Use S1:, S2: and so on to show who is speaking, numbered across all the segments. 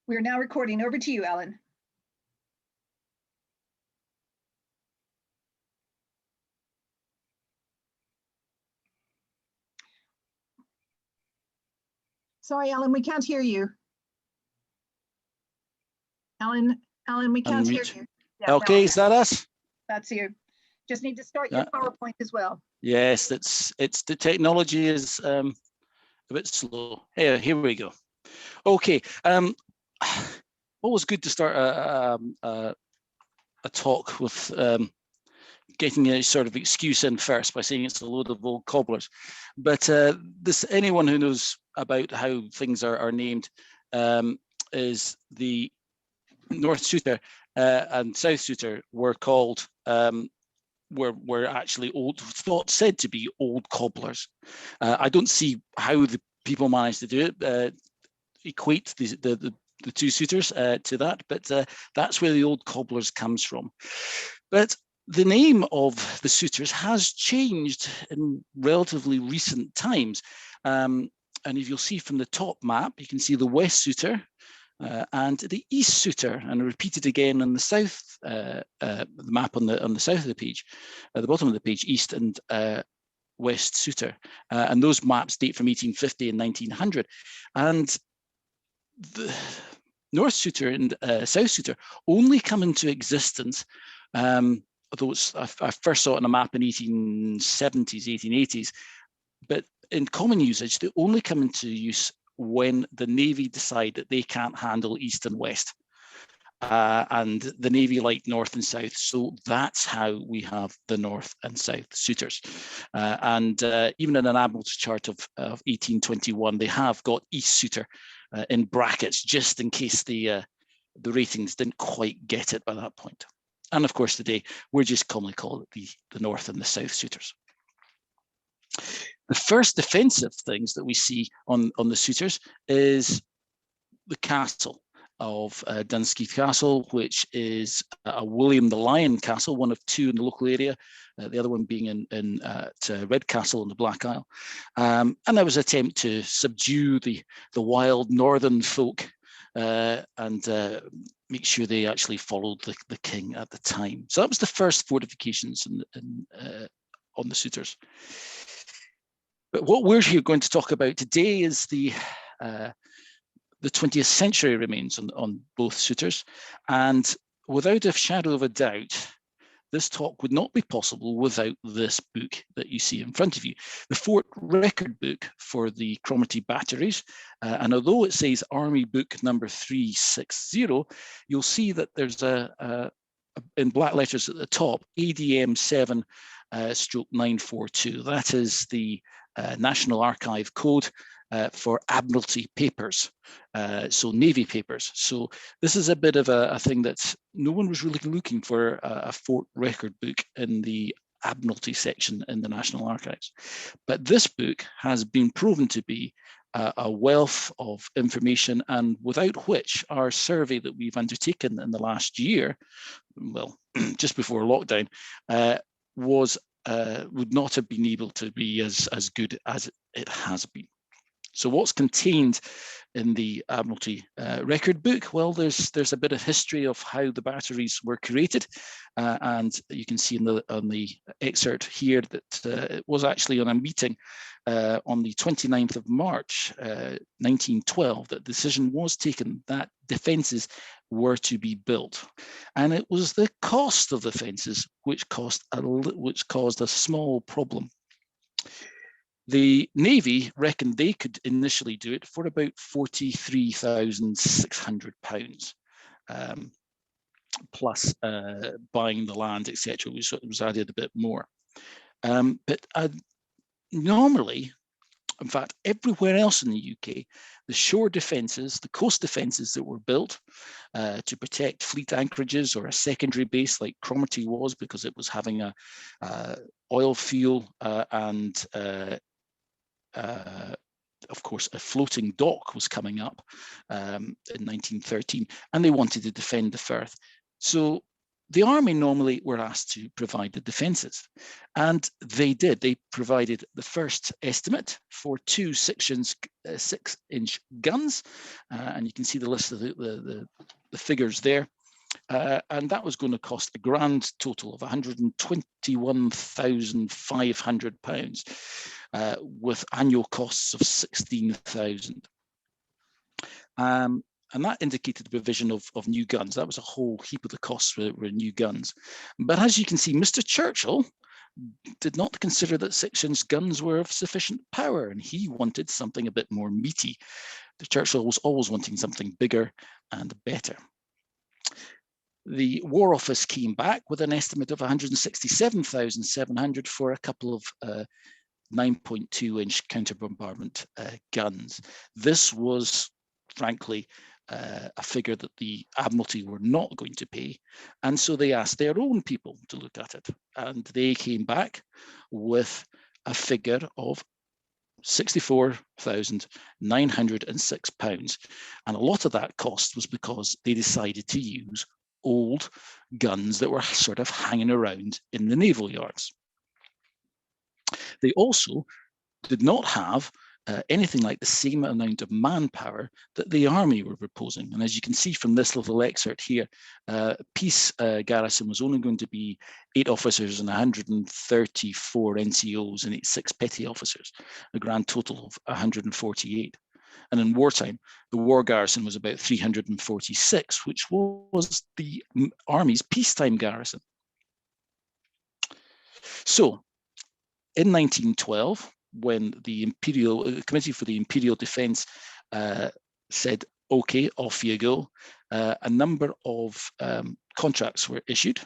S1: We're now recording. Over to you, Alan. Sorry, Alan, we can't hear you. Alan, we can't hear you.
S2: Yeah, okay, is that us?
S1: That's you. Just need to start your PowerPoint as well.
S2: Yes, it's the technology is a bit slow. Here we go. Okay, always good to start a talk with getting a sort of excuse in first by saying it's a load of old cobblers. But anyone who knows about how things are named is the North Sutor and South Sutor were called were actually said to be old cobblers. I don't see how the people managed to do it, equate the two Sutors to that, but that's where the old cobblers comes from. But the name of the Sutors has changed in relatively recent times. And if you'll see from the top map, you can see the West Sutor and the East Sutor, and repeated again on the south, the map on the south of the page, at the bottom of the page, East and West Sutor. And those maps date from 1850 and 1900. And the North Sutor and South Sutor only come into existence, although I first saw it on a map in 1870s, 1880s, but in common usage, they only come into use when the Navy decide that they can't handle East and West. And the Navy like North and South. So that's how we have the North and South Sutors. And even in an Admiral's chart of 1821, they have got East Sutor in brackets, just in case the ratings didn't quite get it by that point. And of course, today, we're just commonly called it the North and the South Sutors. The first defensive things that we see on the Sutors is the castle of Dunskeith Castle, which is a William the Lion castle, one of two in the local area, the other one being in Redcastle in the Black Isle. And there was an attempt to subdue the wild northern folk and make sure they actually followed the king at the time. So that was the first fortifications on the Sutors. But what we're here going to talk about today is the 20th century remains on both Sutors. And without a shadow of a doubt, this talk would not be possible without this book that you see in front of you, the Fort Record Book for the Cromarty Batteries. And although it says Army Book number 360, you'll see that there's in black letters at the top, ADM 7 stroke 942. That is the National Archive code for Admiralty papers, so Navy papers. So this is a bit of a thing that no one was really looking for a Fort Record Book in the Admiralty section in the National Archives. But this book has been proven to be a wealth of information, and without which our survey that we've undertaken in the last year, well, just before lockdown, would not have been able to be as good as it has been. So what's contained in the Admiralty Record Book? Well, there's a bit of history of how the batteries were created, and you can see on the excerpt here that it was actually on a meeting on the 29th of March 1912 that the decision was taken that defences were to be built, and it was the cost of the fences which caused a small problem. The Navy reckoned they could initially do it for about £43,600, plus buying the land, etc. was added a bit more. But normally, in fact, everywhere else in the UK, the shore defences, the coast defences that were built to protect fleet anchorages or a secondary base like Cromarty was, because it was having a oil fuel and of course, a floating dock was coming up in 1913, and they wanted to defend the Firth. So the army normally were asked to provide the defences, and they did. They provided the first estimate for two 6-inch guns, and you can see the list of the figures there. And that was going to cost a grand total of £121,500, with annual costs of 16,000. And that indicated the provision of new guns. That was a whole heap of the costs were new guns. But as you can see, Mr. Churchill did not consider that 6-inch guns were of sufficient power, and he wanted something a bit more meaty. The Churchill was always wanting something bigger and better. The War Office came back with an estimate of 167,700 for a couple of 9.2-inch counter-bombardment guns. This was, frankly, a figure that the Admiralty were not going to pay, and so they asked their own people to look at it, and they came back with a figure of £64,906, and a lot of that cost was because they decided to use old guns that were sort of hanging around in the naval yards. They also did not have anything like the same amount of manpower that the army were proposing. And as you can see from this little excerpt here, peace garrison was only going to be 8 officers and 134 NCOs and 86 petty officers, a grand total of 148. And in wartime, the war garrison was about 346, which was the army's peacetime garrison. So in 1912, when the Committee for the Imperial Defence said, okay, off you go, a number of contracts were issued.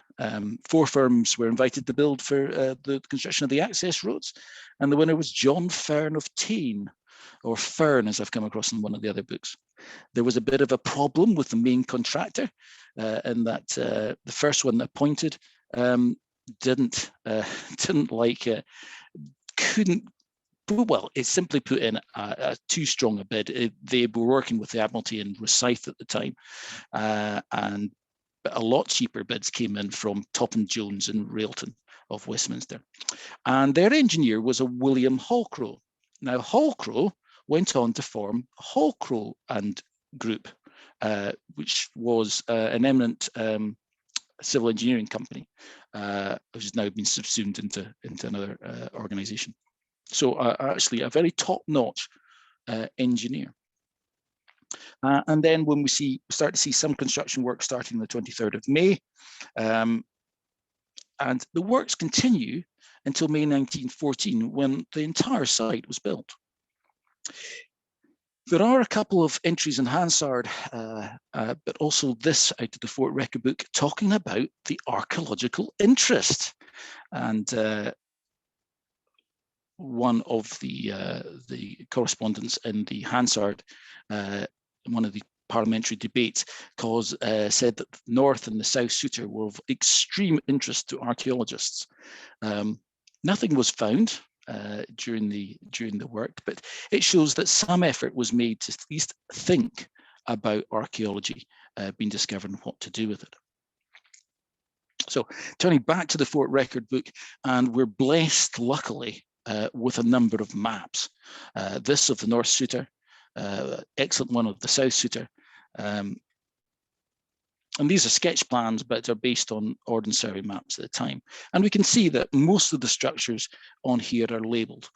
S2: 4 firms were invited to build for the construction of the access roads, and the winner was John Fern of Tain, or Fern, as I've come across in one of the other books. There was a bit of a problem with the main contractor, in that the first one appointed didn't like it, couldn't. Well, it simply put in a too strong a bid. They were working with the Admiralty in Rosyth at the time, and a lot cheaper bids came in from Topham Jones and Railton of Westminster. And their engineer was a William Hallcrow. Now, Hallcrow went on to form Hallcrow and Group, which was an eminent civil engineering company, which has now been subsumed into another organisation. So actually a very top-notch engineer. And then when we start to see some construction work starting the 23rd of May, and the works continue until May 1914, when the entire site was built. There are a couple of entries in Hansard, but also this out of the Fort Record book, talking about the archaeological interest. And one of the correspondents in the Hansard, one of the parliamentary debates, said that the North and the South Sutor were of extreme interest to archaeologists. Nothing was found during the work, but it shows that some effort was made to at least think about archaeology being discovered and what to do with it. So turning back to the Fort Record book, and we're blessed, luckily, with a number of maps. This of the North Sutor, excellent one of the South Sutor. And these are sketch plans, but are based on Ordnance Survey maps at the time. And we can see that most of the structures on here are labelled,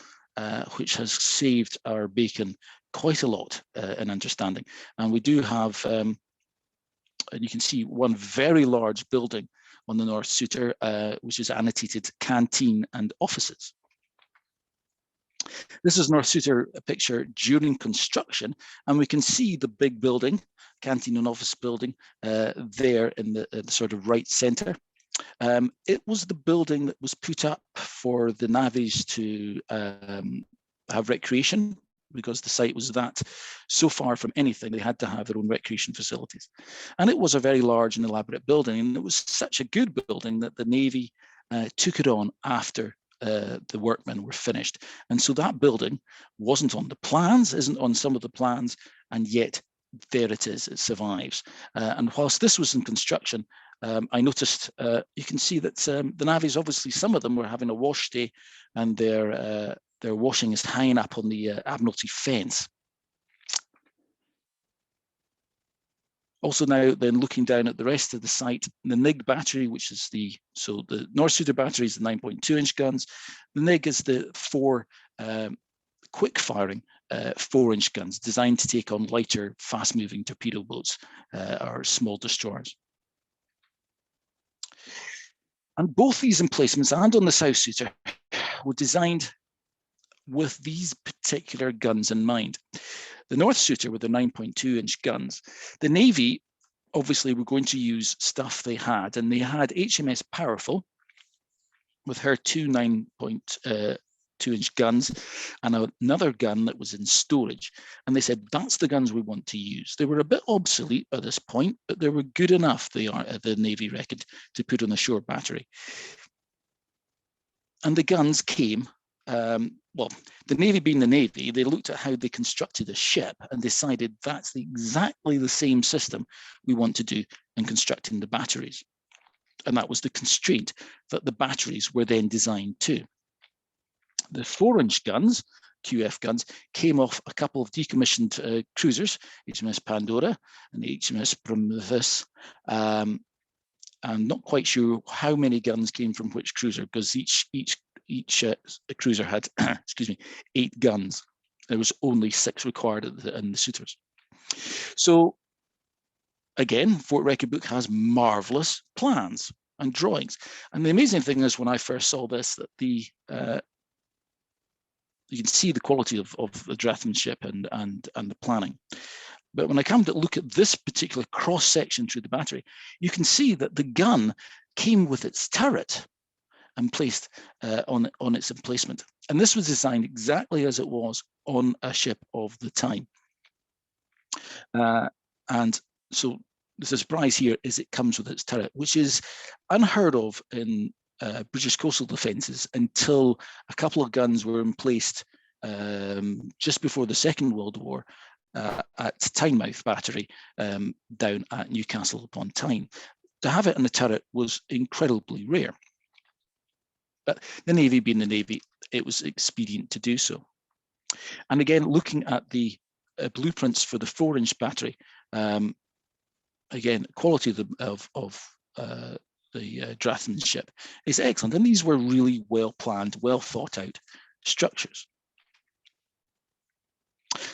S2: which has saved our bacon quite a lot in understanding. And we do have, and you can see one very large building on the North Sutor, which is annotated canteen and offices. This is North Sutor picture during construction, and we can see the big building, canteen and office building, there in the sort of right centre. It was the building that was put up for the navvies to have recreation, because the site was that so far from anything, they had to have their own recreation facilities. And it was a very large and elaborate building, and it was such a good building that the Navy took it on after the workmen were finished. And so that building wasn't on the plans, isn't on some of the plans, and yet there it is, it survives. And whilst this was in construction, I noticed, you can see that the navies, obviously some of them were having a wash day, and their washing is hanging up on the Admiralty fence. Also now then looking down at the rest of the site, the NIG battery, which is the North Sutor battery is the 9.2-inch guns. The NIG is the 4 quick firing 4-inch guns designed to take on lighter, fast-moving torpedo boats or small destroyers. And both these emplacements and on the South Sutor were designed with these particular guns in mind. The North Sutor with the 9.2-inch guns, the Navy obviously were going to use stuff they had, and they had HMS Powerful with her 2 9.2-inch guns and another gun that was in storage. And they said, that's the guns we want to use. They were a bit obsolete by this point, but they were good enough, the Navy reckoned, to put on the shore battery. And the guns came, well, the Navy being the Navy, they looked at how they constructed a ship and decided that's exactly the same system we want to do in constructing the batteries. And that was the constraint that the batteries were then designed to. The 4-inch guns, QF guns, came off a couple of decommissioned cruisers, HMS Pandora and HMS Prometheus. I'm not quite sure how many guns came from which cruiser, because each cruiser had, excuse me, 8 guns. There was only 6 required in the Sutors. So again, Fort Record Book has marvelous plans and drawings. And the amazing thing is, when I first saw this, that the you can see the quality of the draftsmanship and the planning. But when I come to look at this particular cross section through the battery, you can see that the gun came with its turret and placed on its emplacement. And this was designed exactly as it was on a ship of the time. And so the surprise here is it comes with its turret, which is unheard of in British coastal defences until a couple of guns were emplaced just before the Second World War at Tynemouth Battery down at Newcastle upon Tyne. To have it in the turret was incredibly rare. But the Navy being the Navy, it was expedient to do so. And again, looking at the blueprints for the 4-inch battery, again, quality of the draftsmanship is excellent. And these were really well planned, well thought out structures.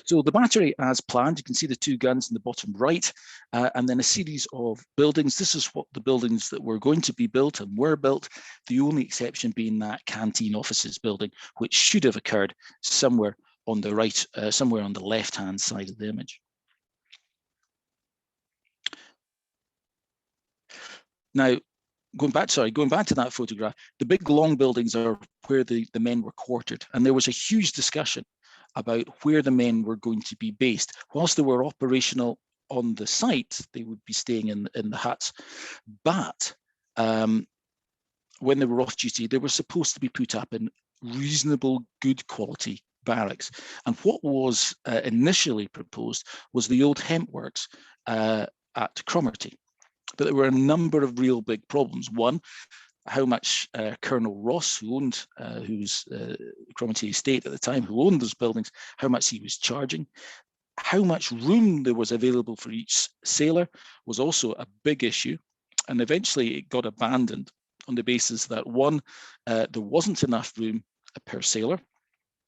S2: So the battery as planned, you can see the 2 guns in the bottom right, and then a series of buildings. This is what the buildings that were going to be built and were built, the only exception being that canteen offices building, which should have occurred somewhere on the right, somewhere on the left-hand side of the image. Now, going back to that photograph, the big long buildings are where the men were quartered, and there was a huge discussion about where the men were going to be based. Whilst they were operational on the site, they would be staying in the huts. But when they were off duty, they were supposed to be put up in reasonable, good quality barracks. And what was initially proposed was the old hemp works at Cromarty. But there were a number of real big problems. One, how much Colonel Ross, who owned, who's Cromarty Estate at the time, who owned those buildings, how much he was charging. How much room there was available for each sailor was also a big issue. And eventually it got abandoned on the basis that, one, there wasn't enough room per sailor.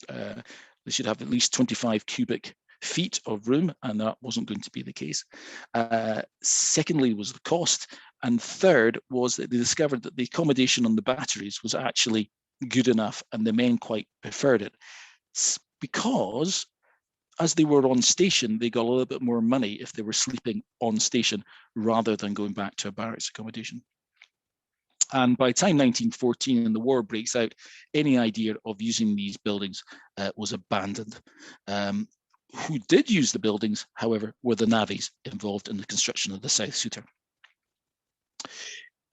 S2: They should have at least 25 cubic feet of room, and that wasn't going to be the case. Secondly was the cost, and third was that they discovered that the accommodation on the batteries was actually good enough, and the men quite preferred it, because as they were on station, they got a little bit more money if they were sleeping on station rather than going back to a barracks accommodation. And by the time 1914 and the war breaks out, any idea of using these buildings was abandoned. Who did use the buildings, however, were the navvies involved in the construction of the South Sutor.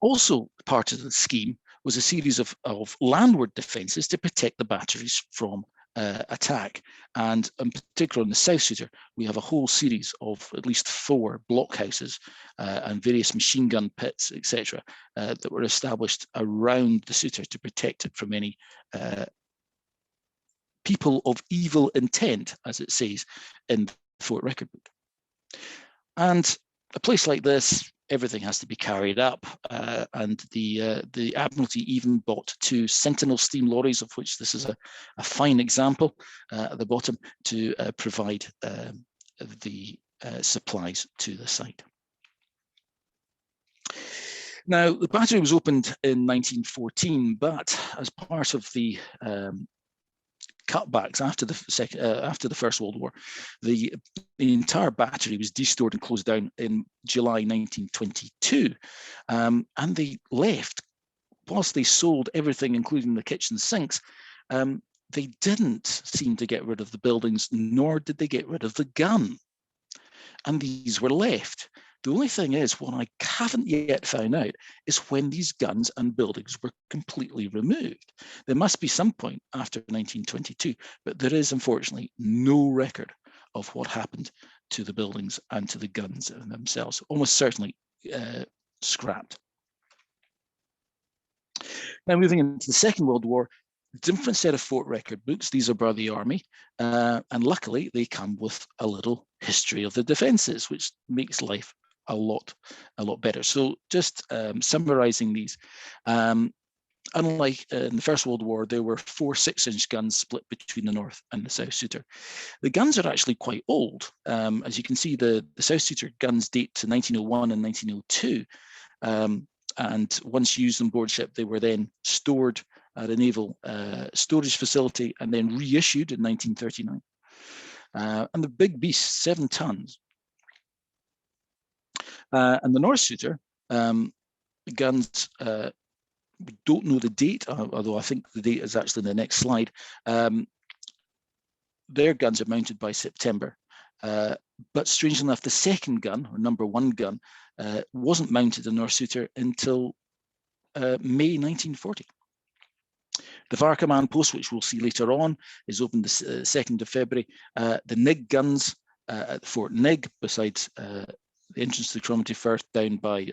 S2: Also part of the scheme was a series of landward defences to protect the batteries from attack. And in particular on the South Sutor, we have a whole series of at least 4 blockhouses and various machine gun pits, etc., that were established around the Sutor to protect it from any people of evil intent, as it says in the Fort Record Book. And a place like this, everything has to be carried up, and the Admiralty even bought 2 Sentinel steam lorries, of which this is a fine example at the bottom, to provide the supplies to the site. Now, the battery was opened in 1914, but as part of the cutbacks after the First World War, the entire battery was destored and closed down in July 1922, and they left. Whilst they sold everything, including the kitchen sinks, they didn't seem to get rid of the buildings, nor did they get rid of the gun, and these were left. The only thing is, what I haven't yet found out is when these guns and buildings were completely removed. There must be some point after 1922, but there is unfortunately no record of what happened to the buildings and to the guns themselves, almost certainly scrapped. Now, moving into the Second World War, different set of Fort Record books. These are by the Army, and luckily they come with a little history of the defences, which makes life a lot better. So just summarising these, unlike in the First World War, there were 4 6-inch guns split between the North and the South Sutor. The guns are actually quite old. As you can see, the South Sutor guns date to 1901 and 1902. And once used on board ship, they were then stored at a naval storage facility and then reissued in 1939. And the big beast, 7 tons. And the North Sutor, guns, we don't know the date, although I think the date is actually in the next slide. Their guns are mounted by September. But strangely enough, the second gun, or number 1 gun, wasn't mounted in North Sutor until May 1940. The Fire Command Post, which we'll see later on, is opened the 2nd of February. The Nig guns at Fort Nig, besides the entrance to the Cromarty Firth down by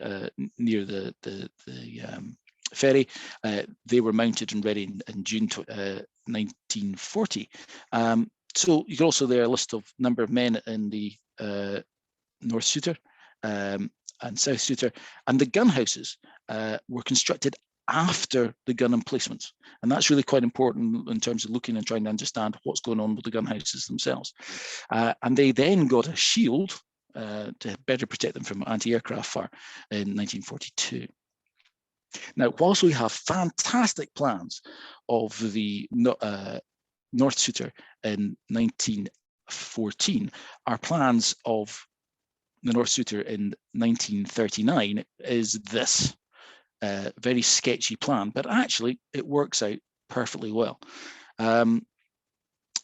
S2: near the ferry, they were mounted and ready in June 1940. So you can also there a list of number of men in the North Sutor and South Sutor, and the gun houses were constructed after the gun emplacements, and that's really quite important in terms of looking and trying to understand what's going on with the gun houses themselves. And they then got a shield to better protect them from anti-aircraft fire in 1942. Now, whilst we have fantastic plans of the North Sutor in 1914, our plans of the North Sutor in 1939 is this very sketchy plan, but actually it works out perfectly well.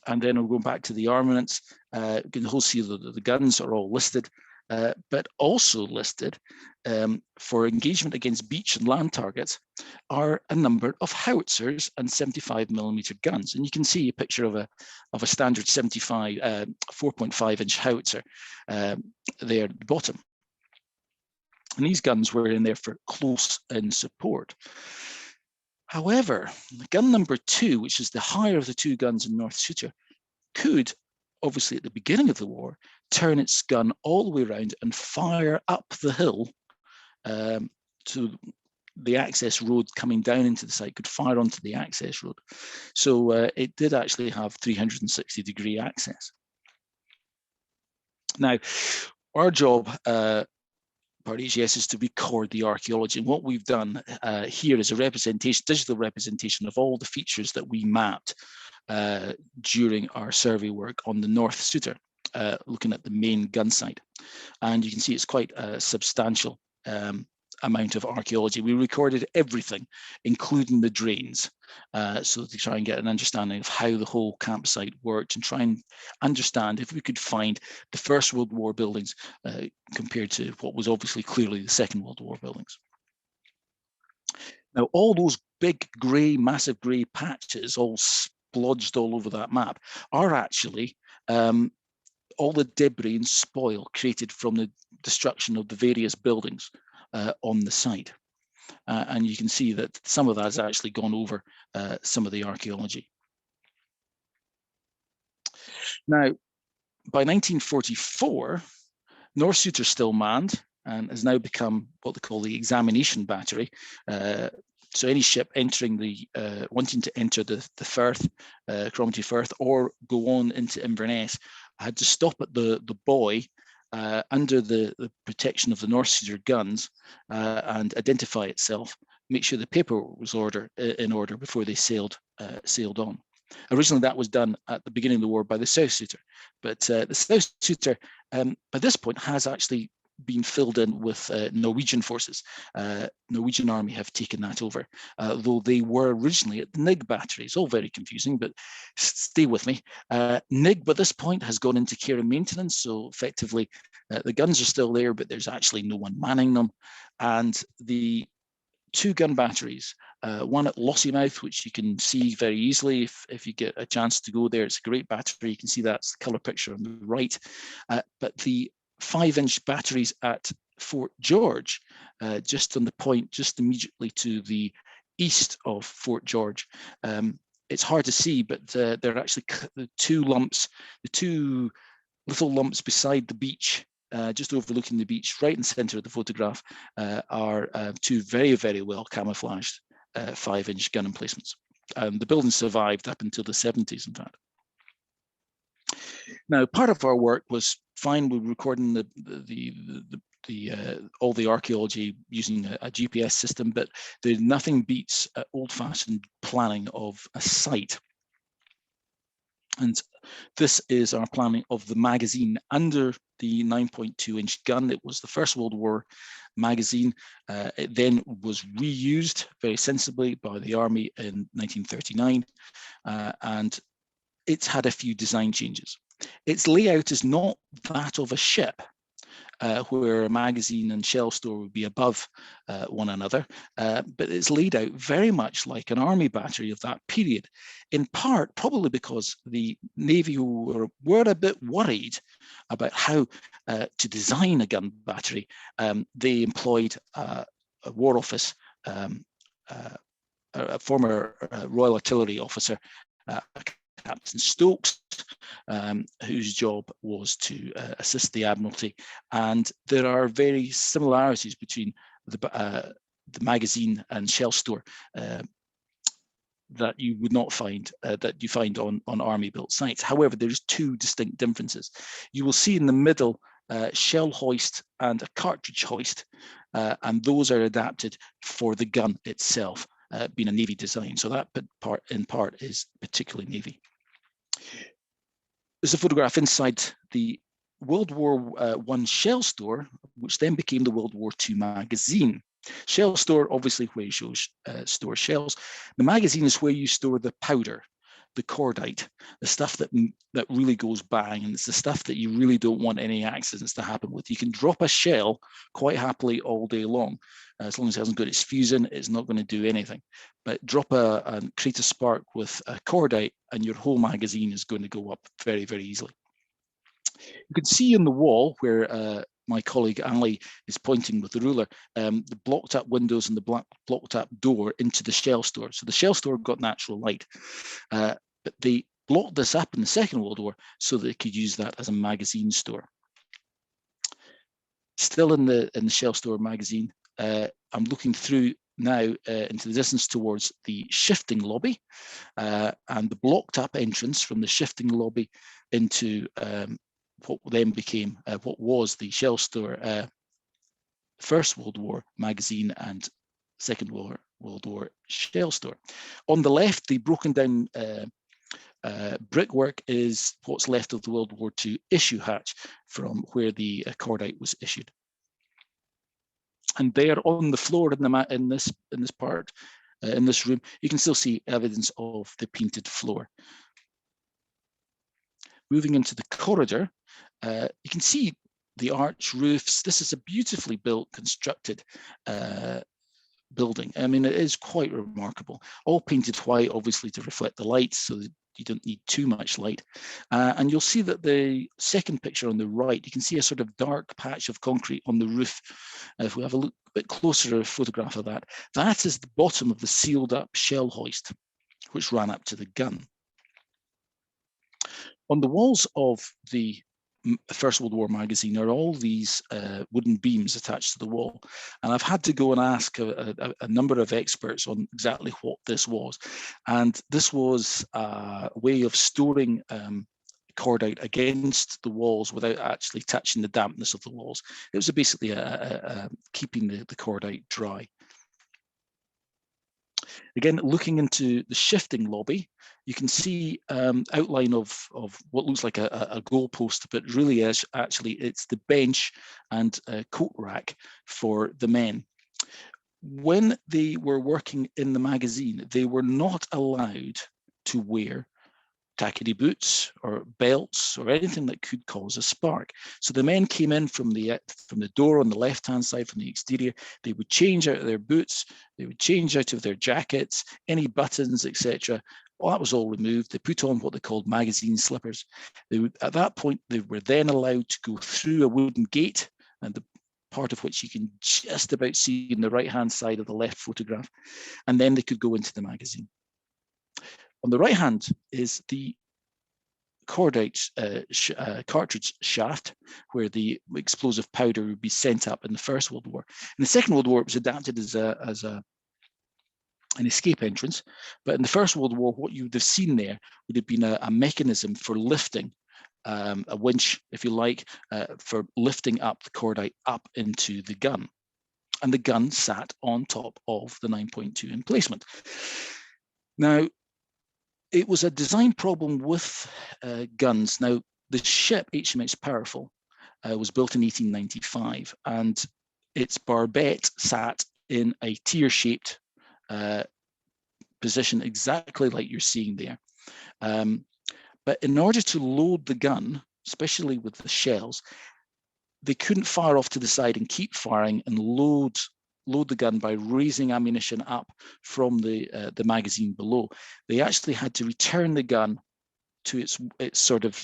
S2: And then we'll go back to the armaments. You can also see the guns are all listed, but also listed for engagement against beach and land targets are a number of howitzers and 75mm guns. And you can see a picture of a standard 4.5-inch howitzer there at the bottom. And these guns were in there for close-in support. However, gun number 2, which is the higher of the 2 guns in North Sutor, could, obviously at the beginning of the war, turn its gun all the way around and fire up the hill to the access road coming down into the site, could fire onto the access road. So it did actually have 360-degree access. Now, our job, part HES, is to record the archaeology, and what we've done here is a representation, digital representation of all the features that we mapped during our survey work on the North Sutor, looking at the main gun site. And you can see it's quite a substantial amount of archaeology. We recorded everything, including the drains, so to try and get an understanding of how the whole campsite worked and try and understand if we could find the First World War buildings compared to what was obviously clearly the Second World War buildings. Now, all those big grey, massive grey patches, all blodged all over that map are actually all the debris and spoil created from the destruction of the various buildings on the site. And you can see that some of that has actually gone over some of the archaeology. Now, by 1944, North Sutors still manned and has now become what they call the examination battery. So any ship entering wanting to enter the Firth, Cromarty Firth, or go on into Inverness had to stop at the buoy under the protection of the North Sutor guns and identify itself, make sure the paperwork was in order before they sailed on. Originally, that was done at the beginning of the war by the South Sutor, but the South Sutor, by this point, has actually been filled in with Norwegian forces. Norwegian army have taken that over, though they were originally at the Nigg battery. It's all very confusing, but stay with me. Nigg, by this point, has gone into care and maintenance, so effectively the guns are still there, but there's actually no one manning them. And the two gun batteries, one at Lossiemouth, which you can see very easily if you get a chance to go there. It's a great battery. You can see that's the colour picture on the right. But the 5-inch batteries at Fort George, just on the point, just immediately to the east of Fort George. It's hard to see, but they're actually the two little lumps beside the beach, just overlooking the beach, right in the center of the photograph, are two very, very well camouflaged 5-inch gun emplacements. The building survived up until the 70s, in fact. Now, part of our work was fine with recording all the archaeology using a GPS system, but nothing beats old-fashioned planning of a site. And this is our planning of the magazine under the 9.2-inch gun. It was the First World War magazine. It then was reused very sensibly by the Army in 1939, and it's had a few design changes. Its layout is not that of a ship, where a magazine and shell store would be above one another, but it's laid out very much like an army battery of that period, in part probably because the Navy were a bit worried about how to design a gun battery. They employed a War Office, a former Royal Artillery officer, Captain Stokes, whose job was to assist the Admiralty. And there are very similarities between the magazine and shell store that you would not find, that you find on army-built sites. However, there's two distinct differences. You will see in the middle shell hoist and a cartridge hoist, and those are adapted for the gun itself, being a Navy design. So that in part is particularly Navy. There's a photograph inside the World War I shell store, which then became the World War II magazine. Shell store, obviously, where you store shells. The magazine is where you store the powder, the cordite, the stuff that really goes bang, and it's the stuff that you really don't want any accidents to happen with. You can drop a shell quite happily all day long. As long as it hasn't got its fuse in, it's not going to do anything. But drop create a spark with a cordite, and your whole magazine is going to go up very, very easily. You can see on the wall where my colleague Ali is pointing with the ruler, the blocked up windows and the blocked up door into the shell store. So the shell store got natural light, but they blocked this up in the Second World War so they could use that as a magazine store. Still in the shell store magazine, I'm looking through now into the distance towards the shifting lobby, and the blocked up entrance from the shifting lobby into what then became what was the shell store, First World War magazine and Second World War shell store. On the left, the broken down brickwork is what's left of the World War II issue hatch from where the cordite was issued. And there on the floor in this part, in this room, you can still see evidence of the painted floor. Moving into the corridor, you can see the arch roofs. This is a beautifully built, constructed building. I mean, it is quite remarkable. All painted white, obviously, to reflect the lights, so you don't need too much light. And you'll see that the second picture on the right, you can see a sort of dark patch of concrete on the roof. If we have a look a bit closer, a photograph of that, that is the bottom of the sealed up shell hoist, which ran up to the gun. On the walls of the First World War magazine are all these wooden beams attached to the wall. And I've had to go and ask a number of experts on exactly what this was. And this was a way of storing cordite against the walls without actually touching the dampness of the walls. It was basically keeping the cordite dry. Again, looking into the shifting lobby, you can see outline of what looks like a goal post, but really is actually it's the bench and coat rack for the men. When they were working in the magazine, they were not allowed to wear tackety boots or belts or anything that could cause a spark. So the men came in from the door on the left-hand side from the exterior. They would change out of their boots, they would change out of their jackets, any buttons, etc. Well, that was all removed. They put on what they called magazine slippers. At that point, they were then allowed to go through a wooden gate, and the part of which you can just about see on the right-hand side of the left photograph, and then they could go into the magazine. On the right hand is the cordite cartridge shaft, where the explosive powder would be sent up in the First World War. In the Second World War, it was adapted as an escape entrance, but in the First World War, what you would have seen there would have been a mechanism for lifting, a winch, if you like, for lifting up the cordite up into the gun. And the gun sat on top of the 9.2 emplacement. Now, it was a design problem with guns. Now, the ship HMS Powerful was built in 1895, and its barbette sat in a tier-shaped position, exactly like you're seeing there. But in order to load the gun, especially with the shells, they couldn't fire off to the side and keep firing and load the gun by raising ammunition up from the magazine below. They actually had to return the gun to its sort of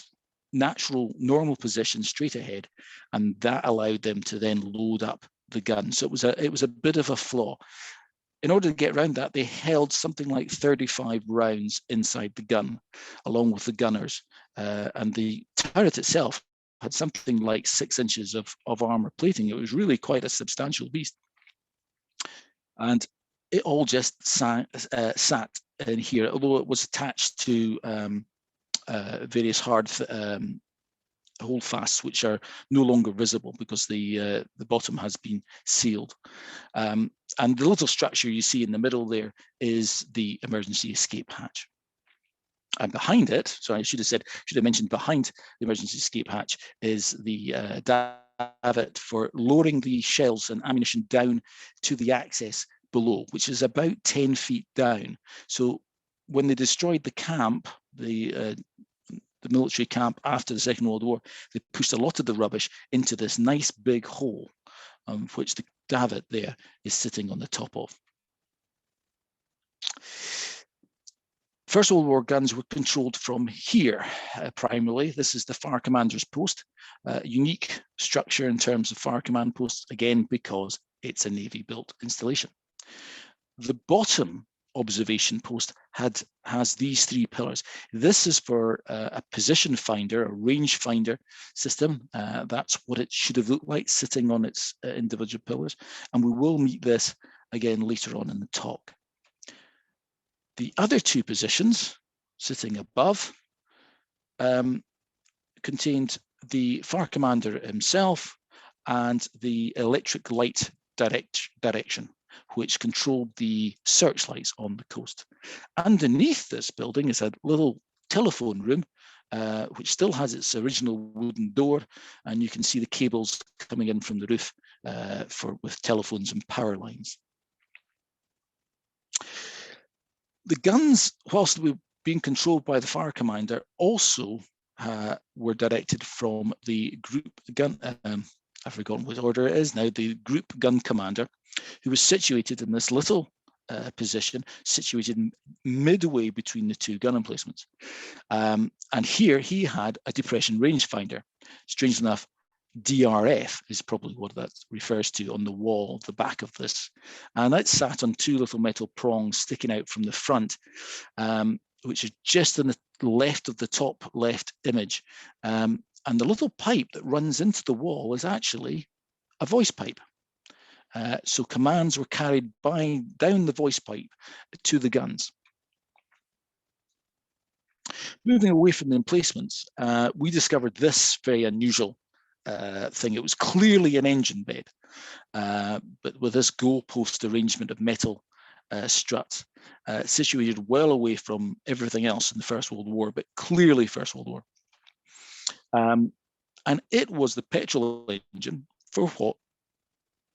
S2: natural, normal position straight ahead, and that allowed them to then load up the gun. So it was a bit of a flaw. In order to get around that, they held something like 35 rounds inside the gun, along with the gunners, and the turret itself had something like 6 inches of armor plating. It was really quite a substantial beast. And it all just sat in here, although it was attached to various hard holdfasts, which are no longer visible because the bottom has been sealed. And the little structure you see in the middle there is the emergency escape hatch. And behind it, so I should have mentioned behind the emergency escape hatch is the davit for lowering the shells and ammunition down to the access below, which is about 10 feet down. So when they destroyed the camp, the military camp after the Second World War, they pushed a lot of the rubbish into this nice big hole, which the davit there is sitting on the top of. First World War guns were controlled from here, primarily. This is the fire commander's post, unique structure in terms of fire command posts, again, because it's a Navy-built installation. The bottom observation post has these 3 pillars. This is for a position finder, a range finder system. That's what it should have looked like sitting on its individual pillars. And we will meet this again later on in the talk. The other 2 positions sitting above contained the fire commander himself and the electric light direction, which controlled the searchlights on the coast. Underneath this building is a little telephone room, which still has its original wooden door, and you can see the cables coming in from the roof with telephones and power lines. The guns, whilst they were being controlled by the fire commander, also were directed from the group gun, I've forgotten what order it is now, the group gun commander, who was situated in this little position, situated midway between the two gun emplacements. And here he had a depression rangefinder. Strange enough, DRF is probably what that refers to on the wall, the back of this. And that sat on two little metal prongs sticking out from the front, which is just on the left of the top left image. And the little pipe that runs into the wall is actually a voice pipe. So commands were carried down the voice pipe to the guns. Moving away from the emplacements, we discovered this very unusual thing. It was clearly an engine bed, but with this goalpost arrangement of metal struts, situated well away from everything else in the First World War, but clearly First World War. And it was the petrol engine for what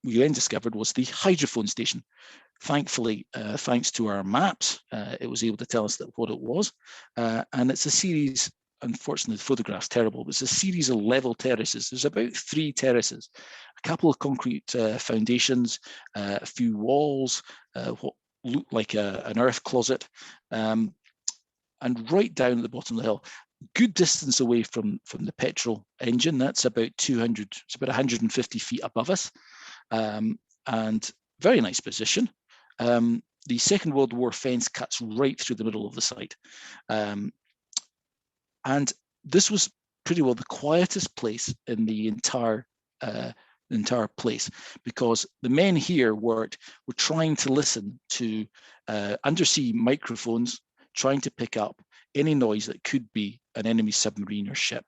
S2: we then discovered was the hydrophone station. Thankfully, thanks to our maps, it was able to tell us what it was. And it's a series, unfortunately the photograph's terrible, but it's a series of level terraces. There's about 3 terraces, a couple of concrete foundations, a few walls, what looked like an earth closet, and right down at the bottom of the hill, good distance away from the petrol engine. That's about 200, it's about 150 feet above us, and very nice position. The Second World War fence cuts right through the middle of the site. And this was pretty well the quietest place in the entire place, because the men here were trying to listen to undersea microphones, trying to pick up any noise that could be an enemy submarine or ship.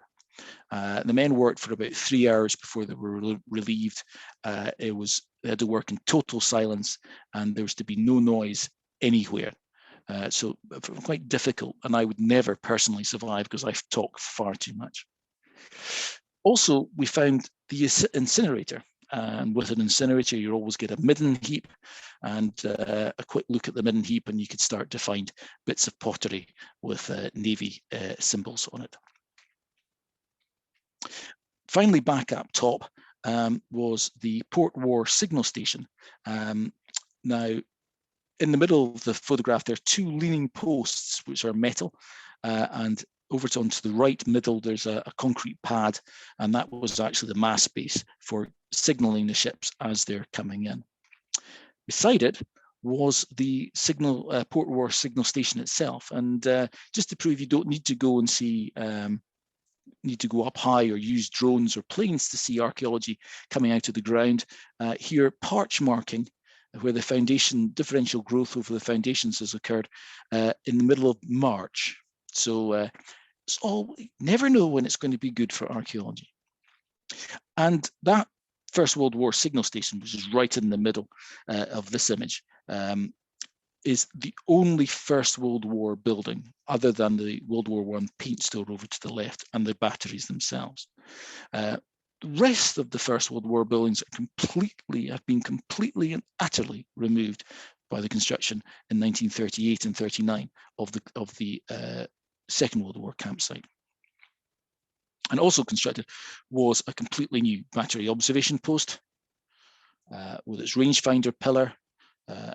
S2: The men worked for about 3 hours before they were relieved. They had to work in total silence, and there was to be no noise anywhere. So quite difficult, and I would never personally survive because I talk far too much. Also, we found the incinerator, and with an incinerator you always get a midden heap, and a quick look at the midden heap and you could start to find bits of pottery with Navy symbols on it. Finally, back up top was the port war signal station. Now, in the middle of the photograph, there are 2 leaning posts, which are metal, and over onto the right middle, there's a concrete pad, and that was actually the mast base for signaling the ships as they're coming in. Beside it was the port war signal station itself, and just to prove you don't need to go and see need to go up high or use drones or planes to see archaeology coming out of the ground. Here, parch marking, where the foundation, differential growth over the foundations has occurred in the middle of March. So it's all, never know when it's going to be good for archaeology. And that First World War signal station, which is right in the middle of this image, is the only First World War building other than the World War I paint store over to the left and the batteries themselves. The rest of the First World War buildings have been completely and utterly removed by the construction in 1938 and 39 of the Second World War campsite. And also constructed was a completely new battery observation post with its rangefinder pillar.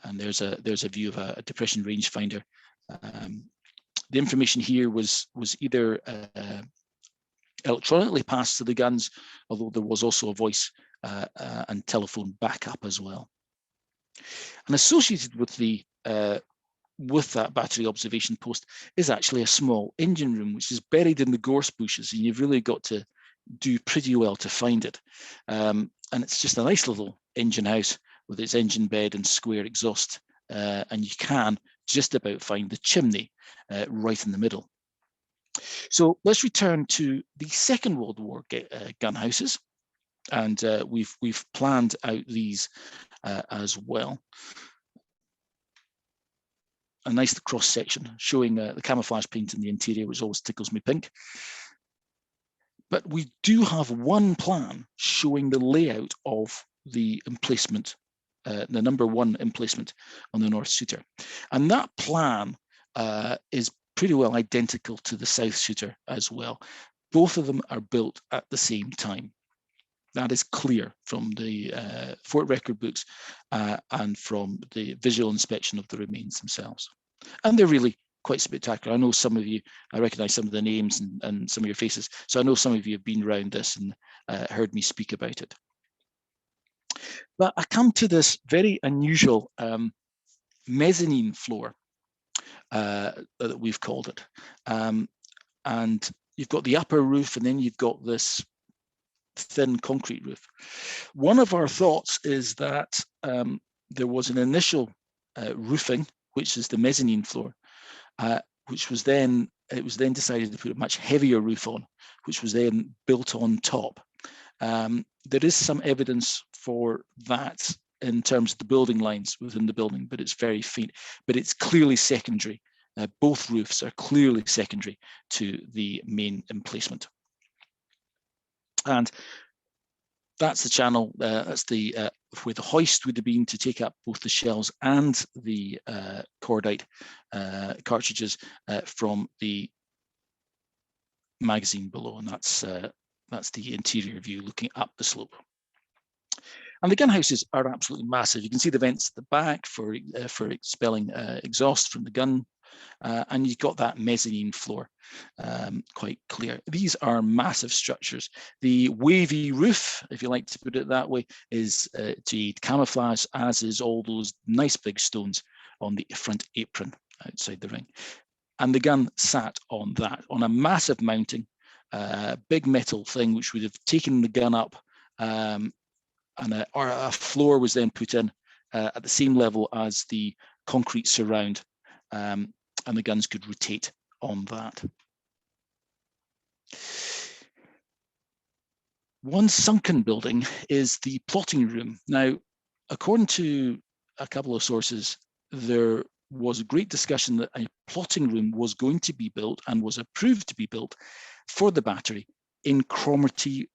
S2: And there's a view of a depression rangefinder. The information here was either electronically passed to the guns, although there was also a voice and telephone backup as well. And associated with that battery observation post is actually a small engine room, which is buried in the gorse bushes, and you've really got to do pretty well to find it. And it's just a nice little engine house with its engine bed and square exhaust, and you can just about find the chimney right in the middle. So let's return to the Second World War gun houses, and we've planned out these as well. A nice cross section showing the camouflage paint in the interior, which always tickles me pink. But we do have one plan showing the layout of the emplacement, the number 1 emplacement on the North Sutor. And that plan is pretty well identical to the South Sutor as well. Both of them are built at the same time. That is clear from the fort record books and from the visual inspection of the remains themselves. And they're really quite spectacular. I know some of you, I recognize some of the names and some of your faces. So I know some of you have been around this and heard me speak about it. But I come to this very unusual mezzanine floor that we've called it. And you've got the upper roof, and then you've got this thin concrete roof. One of our thoughts is that there was an initial roofing, which is the mezzanine floor, which was then, it was then decided to put a much heavier roof on, which was then built on top. There is some evidence for that in terms of the building lines within the building, but it's very faint, but it's clearly secondary. Both roofs are clearly secondary to the main emplacement. And that's the channel, that's the where the hoist would have been to take up both the shells and the cordite cartridges from the magazine below, and that's the interior view looking up the slope. And the gun houses are absolutely massive. You can see the vents at the back for expelling exhaust from the gun, and you've got that mezzanine floor quite clear. These are massive structures. The wavy roof, if you like to put it that way, is to aid camouflage, as is all those nice big stones on the front apron outside the ring. And the gun sat on that, on a massive mounting, big metal thing, which would have taken the gun up, and a floor was then put in at the same level as the concrete surround, and the guns could rotate on that. One sunken building is the plotting room. Now, according to a couple of sources, there was a great discussion that a plotting room was going to be built and was approved to be built for the battery in Cromarty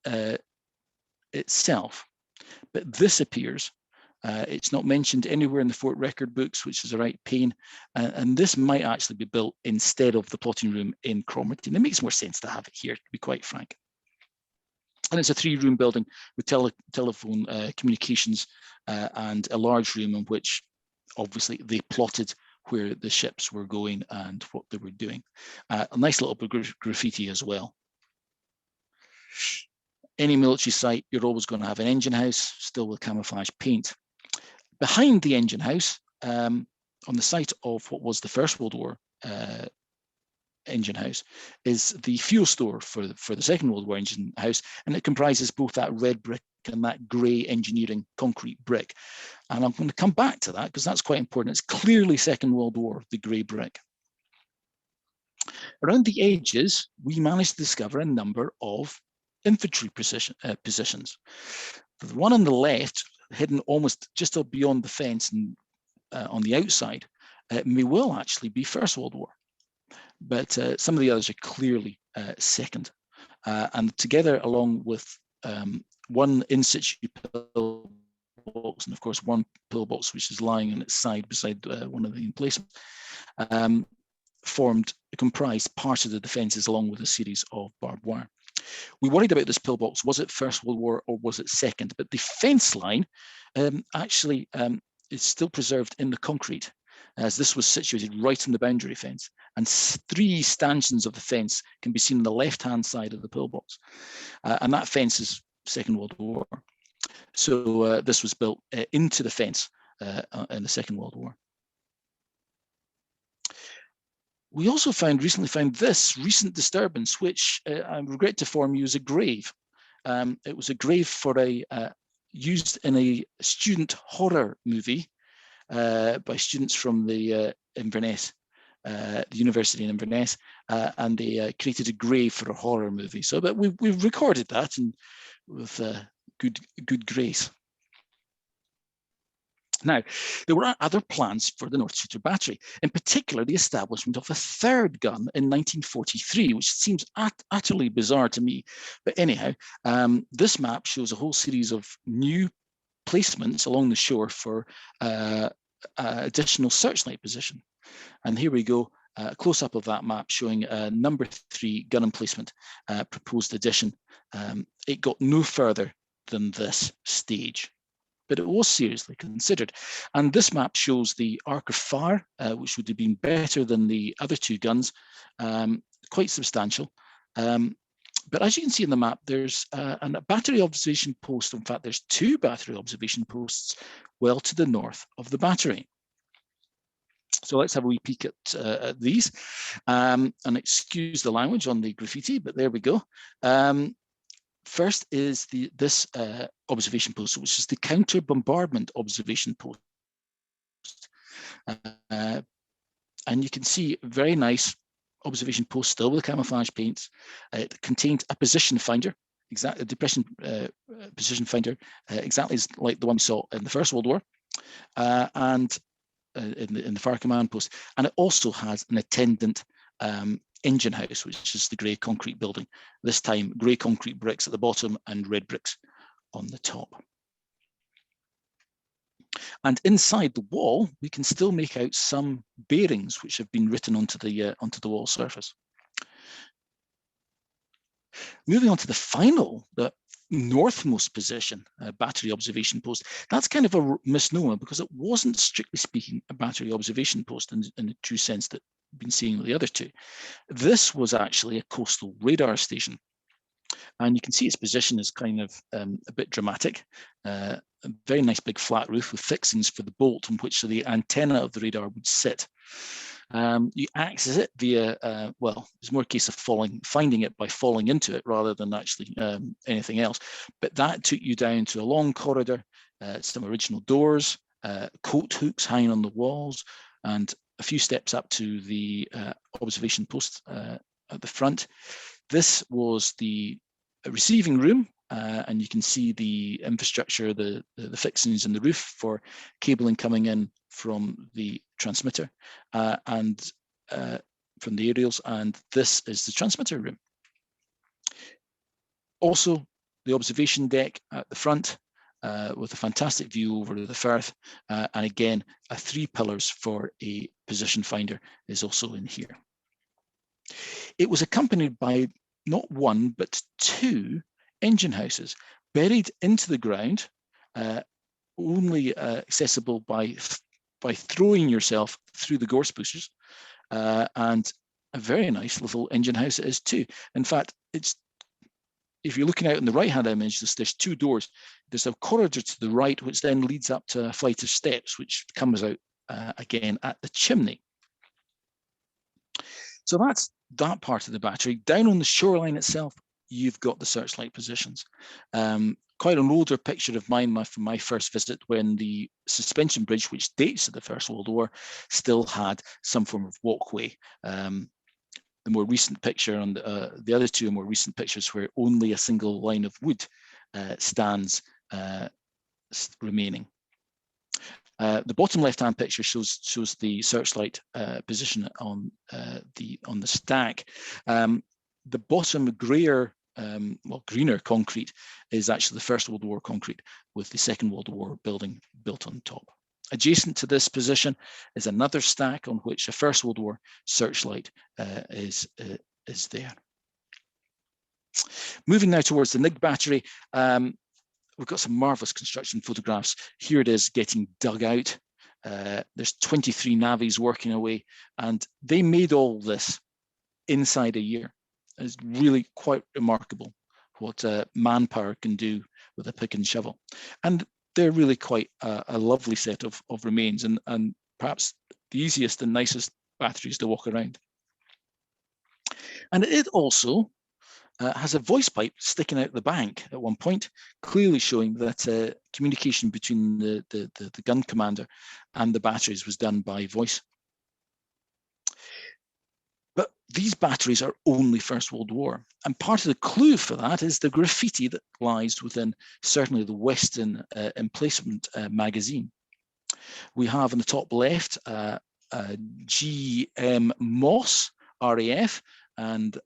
S2: itself. But this appears, it's not mentioned anywhere in the fort record books, which is a right pain, and this might actually be built instead of the plotting room in Cromarty. And it makes more sense to have it here, to be quite frank. And it's a 3-room building with telephone communications and a large room in which obviously they plotted where the ships were going and what they were doing. A nice little graffiti as well. Any military site, you're always going to have an engine house, still with camouflage paint. Behind the engine house, on the site of what was the First World War engine house, is the fuel store for the Second World War engine house, and it comprises both that red brick and that grey engineering concrete brick. And I'm going to come back to that because that's quite important. It's clearly Second World War, the grey brick. Around the edges, we managed to discover a number of infantry positions. The one on the left, hidden almost just up beyond the fence and on the outside, may well actually be First World War. But some of the others are clearly Second. And together, along with one in situ pillbox, and of course one pillbox which is lying on its side beside one of the emplacements, comprised part of the defences along with a series of barbed wire. We worried about this pillbox. Was it First World War or was it Second? But the fence line actually is still preserved in the concrete, as this was situated right on the boundary fence. And 3 stanchions of the fence can be seen on the left-hand side of the pillbox. And that fence is Second World War. So this was built into the fence in the Second World War. We also recently found this recent disturbance, which I regret to inform you is a grave. It was a grave for used in a student horror movie by students from the Inverness, the university in Inverness, and they created a grave for a horror movie. So, but we've recorded that and with good grace. Now, there were other plans for the North Sutor battery, in particular the establishment of a 3rd gun in 1943, which seems utterly bizarre to me. But anyhow, this map shows a whole series of new placements along the shore for additional searchlight position. And here we go, a close-up of that map showing number 3 gun emplacement, proposed addition. It got no further than this stage, but it was seriously considered. And this map shows the arc of fire, which would have been better than the other two guns, quite substantial. But as you can see in the map, there's a battery observation post. In fact, there's two battery observation posts well to the north of the battery. So let's have a wee peek at these. And excuse the language on the graffiti, but there we go. First is this observation post, which is the counter bombardment observation post. And you can see very nice observation post still with camouflage paints. It contained a position finder, exactly depression position finder, exactly like the one we saw in the First World War, and in the fire command post. And it also has an attendant engine house, which is the grey concrete building. This time, grey concrete bricks at the bottom and red bricks on the top. And inside the wall, we can still make out some bearings which have been written onto the wall surface. Moving on to the final, the northmost position, battery observation post. That's kind of a misnomer because it wasn't, strictly speaking, a battery observation post in the true sense that we've been seeing with the other two. This was actually a coastal radar station. And you can see its position is kind of a bit dramatic. A very nice big flat roof with fixings for the bolt on which the antenna of the radar would sit. You access it via, well, it's more a case of finding it by falling into it rather than actually anything else. But that took you down to a long corridor, some original doors, coat hooks hanging on the walls, and a few steps up to the observation post at the front. This was the receiving room, and you can see the infrastructure, the fixings in the roof for cabling coming in from the transmitter and from the aerials, and this is the transmitter room. Also, the observation deck at the front with a fantastic view over the Firth, and again, 3 pillars for a position finder is also in here. It was accompanied by not 1, but 2 engine houses buried into the ground, only accessible by throwing yourself through the gorse bushes, and a very nice little engine house it is too. In fact, if you're looking out in the right-hand image, there's 2 doors. There's a corridor to the right, which then leads up to a flight of steps, which comes out again at the chimney. So that's that part of the battery. Down on the shoreline itself, you've got the searchlight positions. Quite an older picture of mine from my first visit, when the suspension bridge, which dates to the First World War, still had some form of walkway. The more recent picture on the other 2 are more recent pictures where only a single line of wood stands remaining. The bottom left-hand picture shows the searchlight position on the stack. The bottom greener concrete is actually the First World War concrete, with the Second World War building built on top. Adjacent to this position is another stack on which a First World War searchlight is there. Moving now towards the NIG battery, we've got some marvelous construction photographs. Here it is getting dug out. There's 23 navvies working away, and they made all this inside a year. It's really quite remarkable what manpower can do with a pick and shovel. And they're really quite a lovely set of remains, and perhaps the easiest and nicest batteries to walk around. And it also has a voice pipe sticking out the bank at one point, clearly showing that communication between the gun commander and the batteries was done by voice. But these batteries are only First World War. And part of the clue for that is the graffiti that lies within certainly the Western Emplacement magazine. We have on the top left G.M. Moss, RAF, and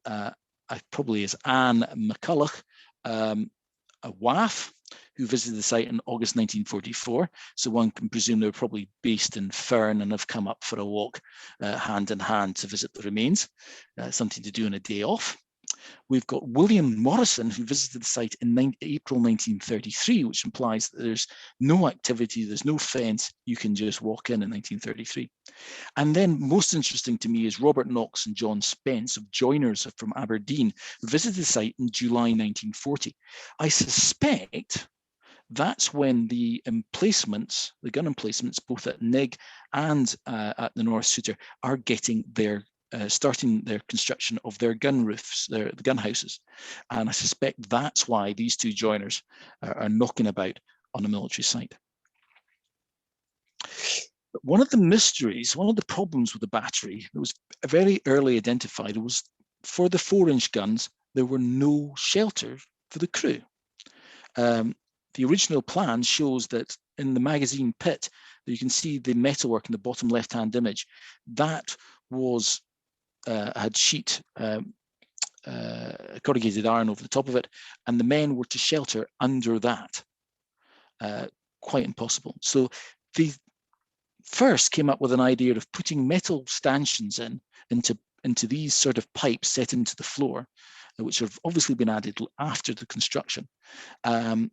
S2: probably is Anne McCulloch, a WAF, who visited the site in August 1944. So one can presume they were probably based in Fern and have come up for a walk hand in hand to visit the remains, something to do on a day off. We've got William Morrison, who visited the site in April 1933, which implies that there's no activity, there's no fence, you can just walk in 1933. And then most interesting to me is Robert Knox and John Spence of Joiners from Aberdeen, who visited the site in July 1940. I suspect that's when the emplacements, the gun emplacements, both at Nig and at the North Sutor, are getting their starting their construction of their gun roofs, the gun houses. And I suspect that's why these two joiners are knocking about on a military site. But one of the mysteries, one of the problems with the battery that was very early identified was for the 4-inch guns, there were no shelter for the crew. The original plan shows that in the magazine pit, you can see the metalwork in the bottom left-hand image. That was had sheet corrugated iron over the top of it, and the men were to shelter under that. Quite impossible. So they first came up with an idea of putting metal stanchions into these sort of pipes set into the floor, which have obviously been added after the construction, and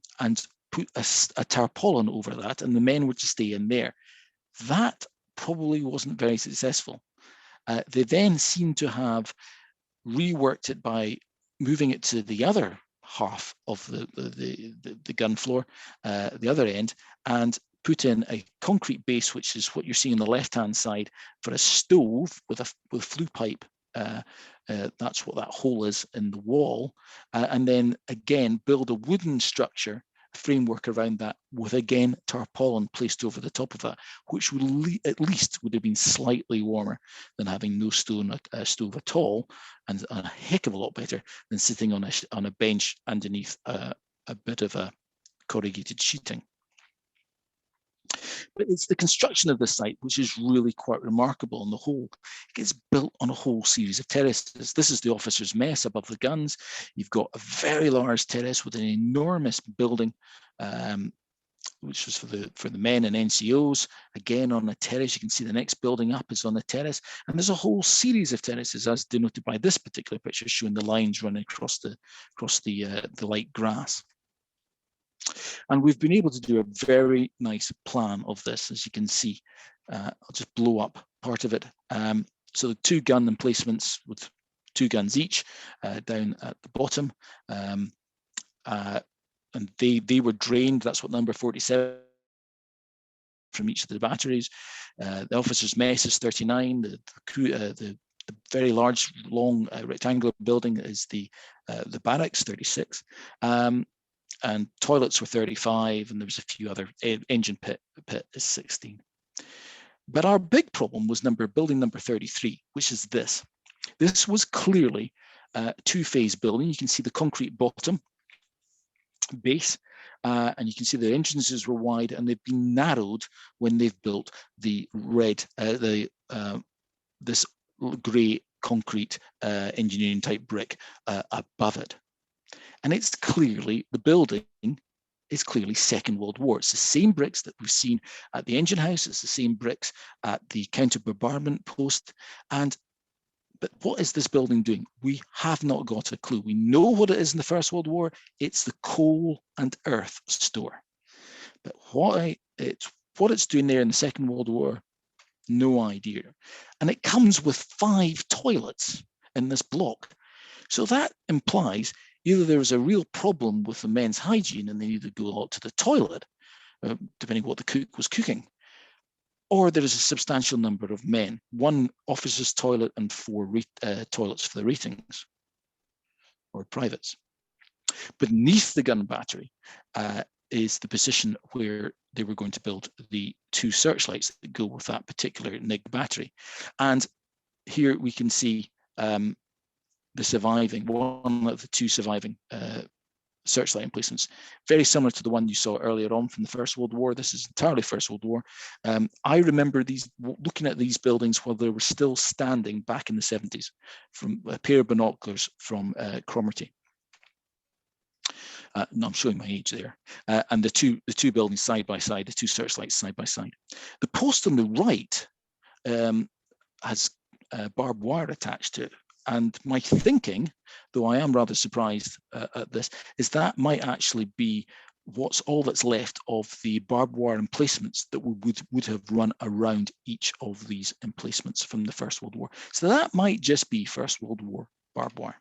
S2: put a tarpaulin over that, and the men were to stay in there. That probably wasn't very successful. They then seem to have reworked it by moving it to the other half of the gun floor, the other end, and put in a concrete base, which is what you're seeing on the left-hand side, for a stove with flue pipe. That's what that hole is in the wall, and then again build a wooden structure framework around that with again tarpaulin placed over the top of that, which would at least would have been slightly warmer than having no stove at all, and a heck of a lot better than sitting on a bench underneath a bit of a corrugated sheeting. But it's the construction of the site which is really quite remarkable on the whole. It gets built on a whole series of terraces. This is the officers' mess above the guns. You've got a very large terrace with an enormous building, which was for the men and NCOs. Again, on a terrace, you can see the next building up is on the terrace. And there's a whole series of terraces, as denoted by this particular picture, showing the lines running across the light grass. And we've been able to do a very nice plan of this, as you can see. I'll just blow up part of it. So the 2 gun emplacements with 2 guns each down at the bottom. And they were drained. That's what number 47 from each of the batteries. The officers' mess is 39. The very large, long rectangular building is the barracks, 36. And toilets were 35, and there was a few other. Engine pit is 16. But our big problem was building number 33, which is this. This was clearly a 2-phase building. You can see the concrete bottom base, and you can see the entrances were wide, and they've been narrowed when they've built the this grey concrete engineering type brick above it. And it's clearly, the building is clearly Second World War. It's the same bricks that we've seen at the engine house. It's the same bricks at the counter-bombardment post. But what is this building doing? We have not got a clue. We know what it is in the First World War. It's the coal and earth store. But what it's doing there in the Second World War, no idea. And it comes with 5 toilets in this block. So that implies either there was a real problem with the men's hygiene and they needed to go out to the toilet, depending on what the cook was cooking, or there is a substantial number of men, 1 officer's toilet and 4 toilets for the ratings or privates. Beneath the gun battery is the position where they were going to build the 2 searchlights that go with that particular NIG battery. And here we can see one of the 2 surviving searchlight emplacements, very similar to the one you saw earlier on from the First World War. This is entirely First World War. I remember looking at these buildings while they were still standing back in the 70s from a pair of binoculars from Cromarty. No, I'm showing my age there. And the two buildings side by side, the 2 searchlights side by side. The post on the right has barbed wire attached to it. And my thinking, though I am rather surprised at this, is that might actually be what's all that's left of the barbed wire emplacements that would have run around each of these emplacements from the First World War. So that might just be First World War barbed wire.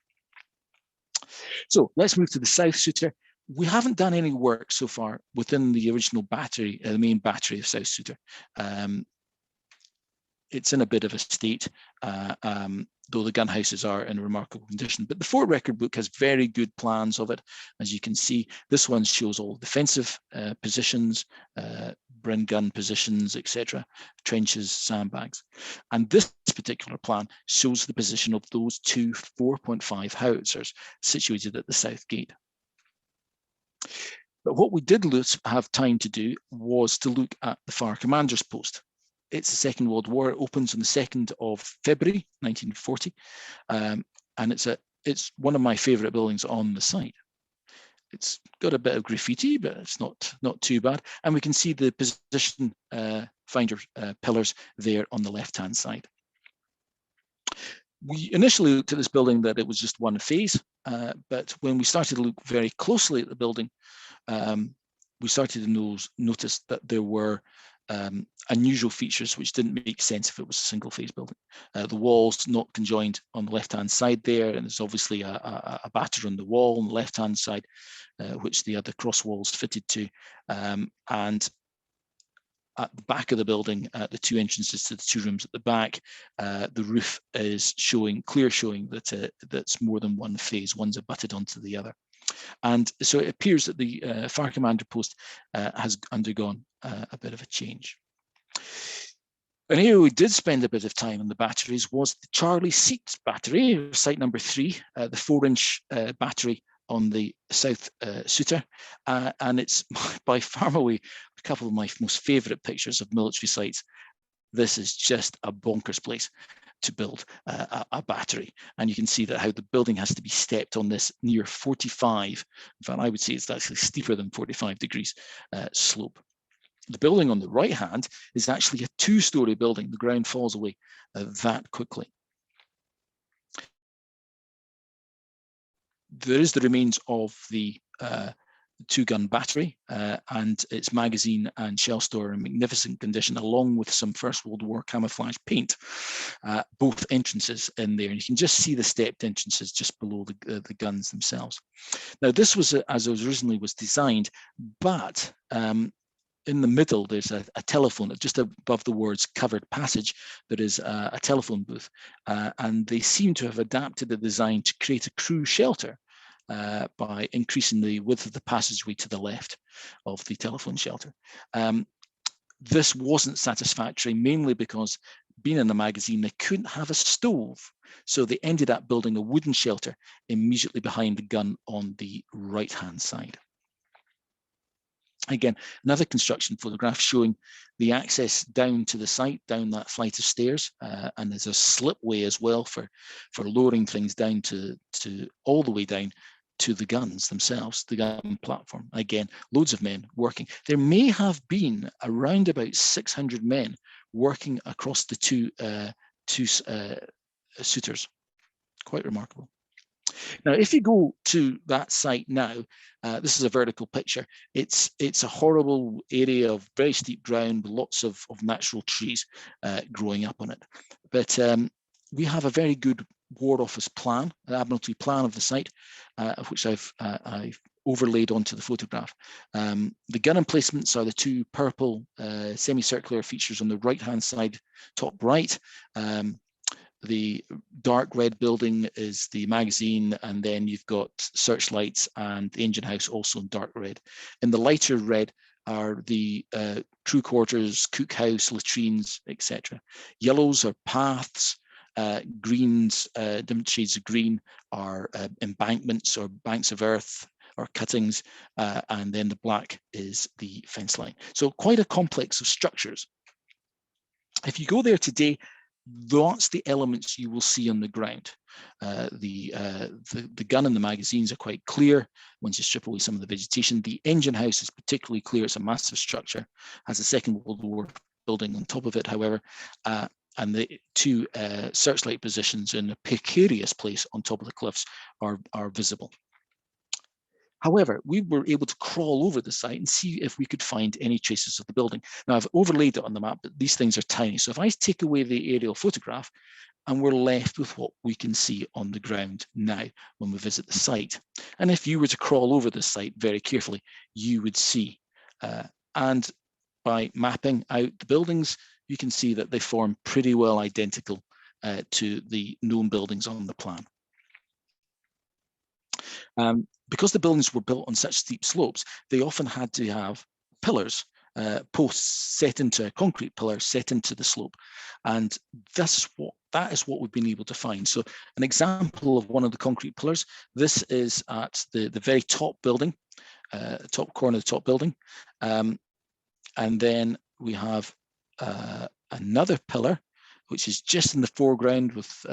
S2: So let's move to the South Sutor. We haven't done any work so far within the original battery, the main battery of South Sutor. It's in a bit of a state, though the gun houses are in remarkable condition. But the Fort Record book has very good plans of it. As you can see, this one shows all defensive positions, Bren gun positions, etc., trenches, sandbags. And this particular plan shows the position of those two 4.5 howitzers situated at the south gate. But what we did have time to do was to look at the fire commander's post. It's the Second World War. It opens on the 2nd of February, 1940, and it's one of my favourite buildings on the site. It's got a bit of graffiti, but it's not too bad. And we can see the position finder pillars there on the left-hand side. We initially looked at this building that it was just one phase, but when we started to look very closely at the building, we started to notice that there were unusual features which didn't make sense if it was a single phase building. The walls not conjoined on the left hand side there, and there's obviously a batter on the wall on the left hand side, which the other cross walls fitted to. And at the back of the building, the two entrances to the two rooms at the back, the roof is showing that that's more than one phase. One's abutted onto the other. And so it appears that the fire commander post has undergone a bit of a change. An area we did spend a bit of time on the batteries was the Charlie Seat battery, site number 3, the 4-inch battery on the South Sutor. And it's by far away a couple of my most favourite pictures of military sites. This is just a bonkers place to build a battery, and you can see that how the building has to be stepped on this near 45, in fact I would say it's actually steeper than 45 degrees slope. The building on the right hand is actually a 2-story building. The ground falls away that quickly. There is the remains of the 2-gun battery and its magazine and shell store in magnificent condition, along with some First World War camouflage paint. Both entrances in there, and you can just see the stepped entrances just below the guns themselves. Now, this was as it originally was designed, but in the middle there's a telephone, just above the words covered passage, there is a telephone booth, and they seem to have adapted the design to create a crew shelter by increasing the width of the passageway to the left of the telephone shelter. This wasn't satisfactory, mainly because being in the magazine, they couldn't have a stove. So they ended up building a wooden shelter immediately behind the gun on the right-hand side. Again, another construction photograph showing the access down to the site, down that flight of stairs, and there's a slipway as well for lowering things down to all the way down to the guns themselves, the gun platform. Again, loads of men working. There may have been around about 600 men working across the two Sutors. Quite remarkable. Now, if you go to that site now, this is a vertical picture. It's a horrible area of very steep ground with lots of natural trees growing up on it. But we have a very good War Office plan, an Admiralty plan of the site, which I've overlaid onto the photograph. The gun emplacements are the 2 purple semicircular features on the right-hand side, top right. The dark red building is the magazine, and then you've got searchlights and the engine house also in dark red. In the lighter red are the crew quarters, cook house, latrines, etc. Yellows are paths, greens, different shades of green are embankments or banks of earth or cuttings, and then the black is the fence line. So quite a complex of structures. If you go there today, that's the elements you will see on the ground. The gun and the magazines are quite clear once you strip away some of the vegetation. The engine house is particularly clear. It's a massive structure, has a Second World War building on top of it, however, and the two searchlight positions in a precarious place on top of the cliffs are visible. However, we were able to crawl over the site and see if we could find any traces of the building. Now, I've overlaid it on the map, but these things are tiny. So if I take away the aerial photograph, and we're left with what we can see on the ground now when we visit the site. And if you were to crawl over the site very carefully, you would see. And by mapping out the buildings, you can see that they form pretty well identical to the known buildings on the plan. Because the buildings were built on such steep slopes, they often had to have pillars, posts set into a concrete pillar set into the slope, and that is what we've been able to find. So an example of one of the concrete pillars, this is at the very top building, top corner of the top building, and then we have another pillar which is just in the foreground with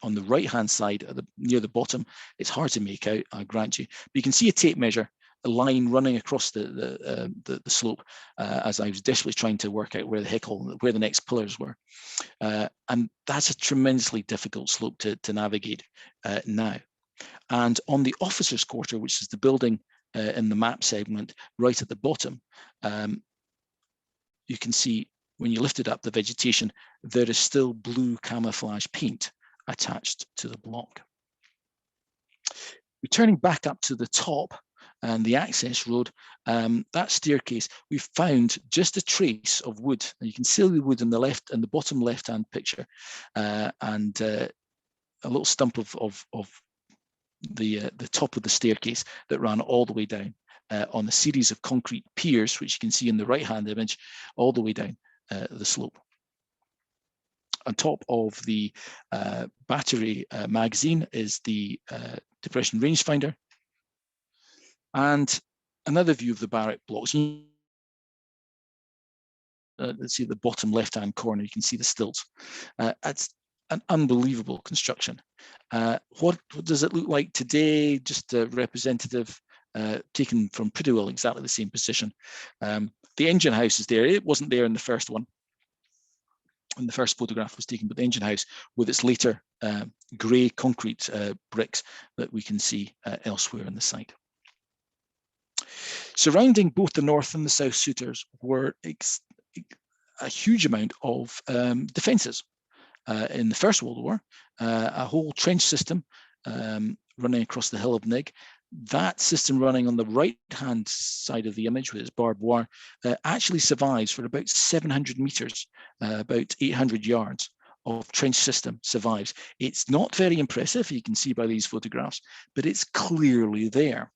S2: on the right-hand side, near the bottom. It's hard to make out, I grant you, but you can see a tape measure, a line running across the slope as I was desperately trying to work out where the next pillars were. And that's a tremendously difficult slope to navigate now. And on the officers' quarter, which is the building in the map segment right at the bottom, you can see when you lifted up the vegetation, there is still blue camouflage paint attached to the block. Returning back up to the top and the access road, that staircase, we've found just a trace of wood. And you can see the wood in the left and the bottom left-hand picture, and a little stump of the top of the staircase that ran all the way down on a series of concrete piers, which you can see in the right-hand image, all the way down the slope. On top of the battery magazine is the depression rangefinder, and another view of the barrack blocks. Let's see the bottom left-hand corner, you can see the stilts. It's an unbelievable construction. What does it look like today? Just a representative taken from pretty well exactly the same position. The engine house is there. It wasn't there in the first one. And the first photograph was taken, but the engine house with its later grey concrete bricks that we can see elsewhere in the site. Surrounding both the north and the south Sutors were a huge amount of defences. In the First World War, a whole trench system running across the hill of Nig. That system running on the right-hand side of the image with its barbed wire actually survives for about 700 meters, about 800 yards of trench system survives. It's not very impressive, you can see by these photographs, but it's clearly there,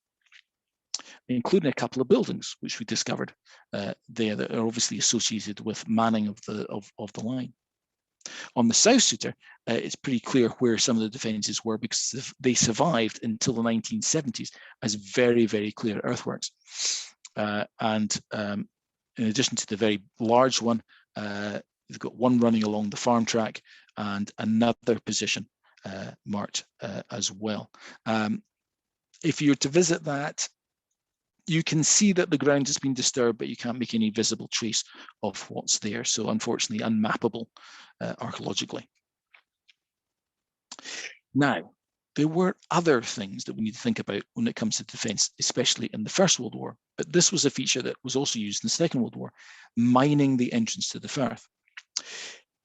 S2: including a couple of buildings which we discovered there that are obviously associated with manning of the line. On the South Sutor, it's pretty clear where some of the defences were because they survived until the 1970s as very, very clear earthworks. And in addition to the very large one, you've got one running along the farm track and another position marked as well. If you were to visit that, you can see that the ground has been disturbed, but you can't make any visible trace of what's there. So unfortunately, unmappable archaeologically. Now, there were other things that we need to think about when it comes to defence, especially in the First World War. But this was a feature that was also used in the Second World War, mining the entrance to the Firth.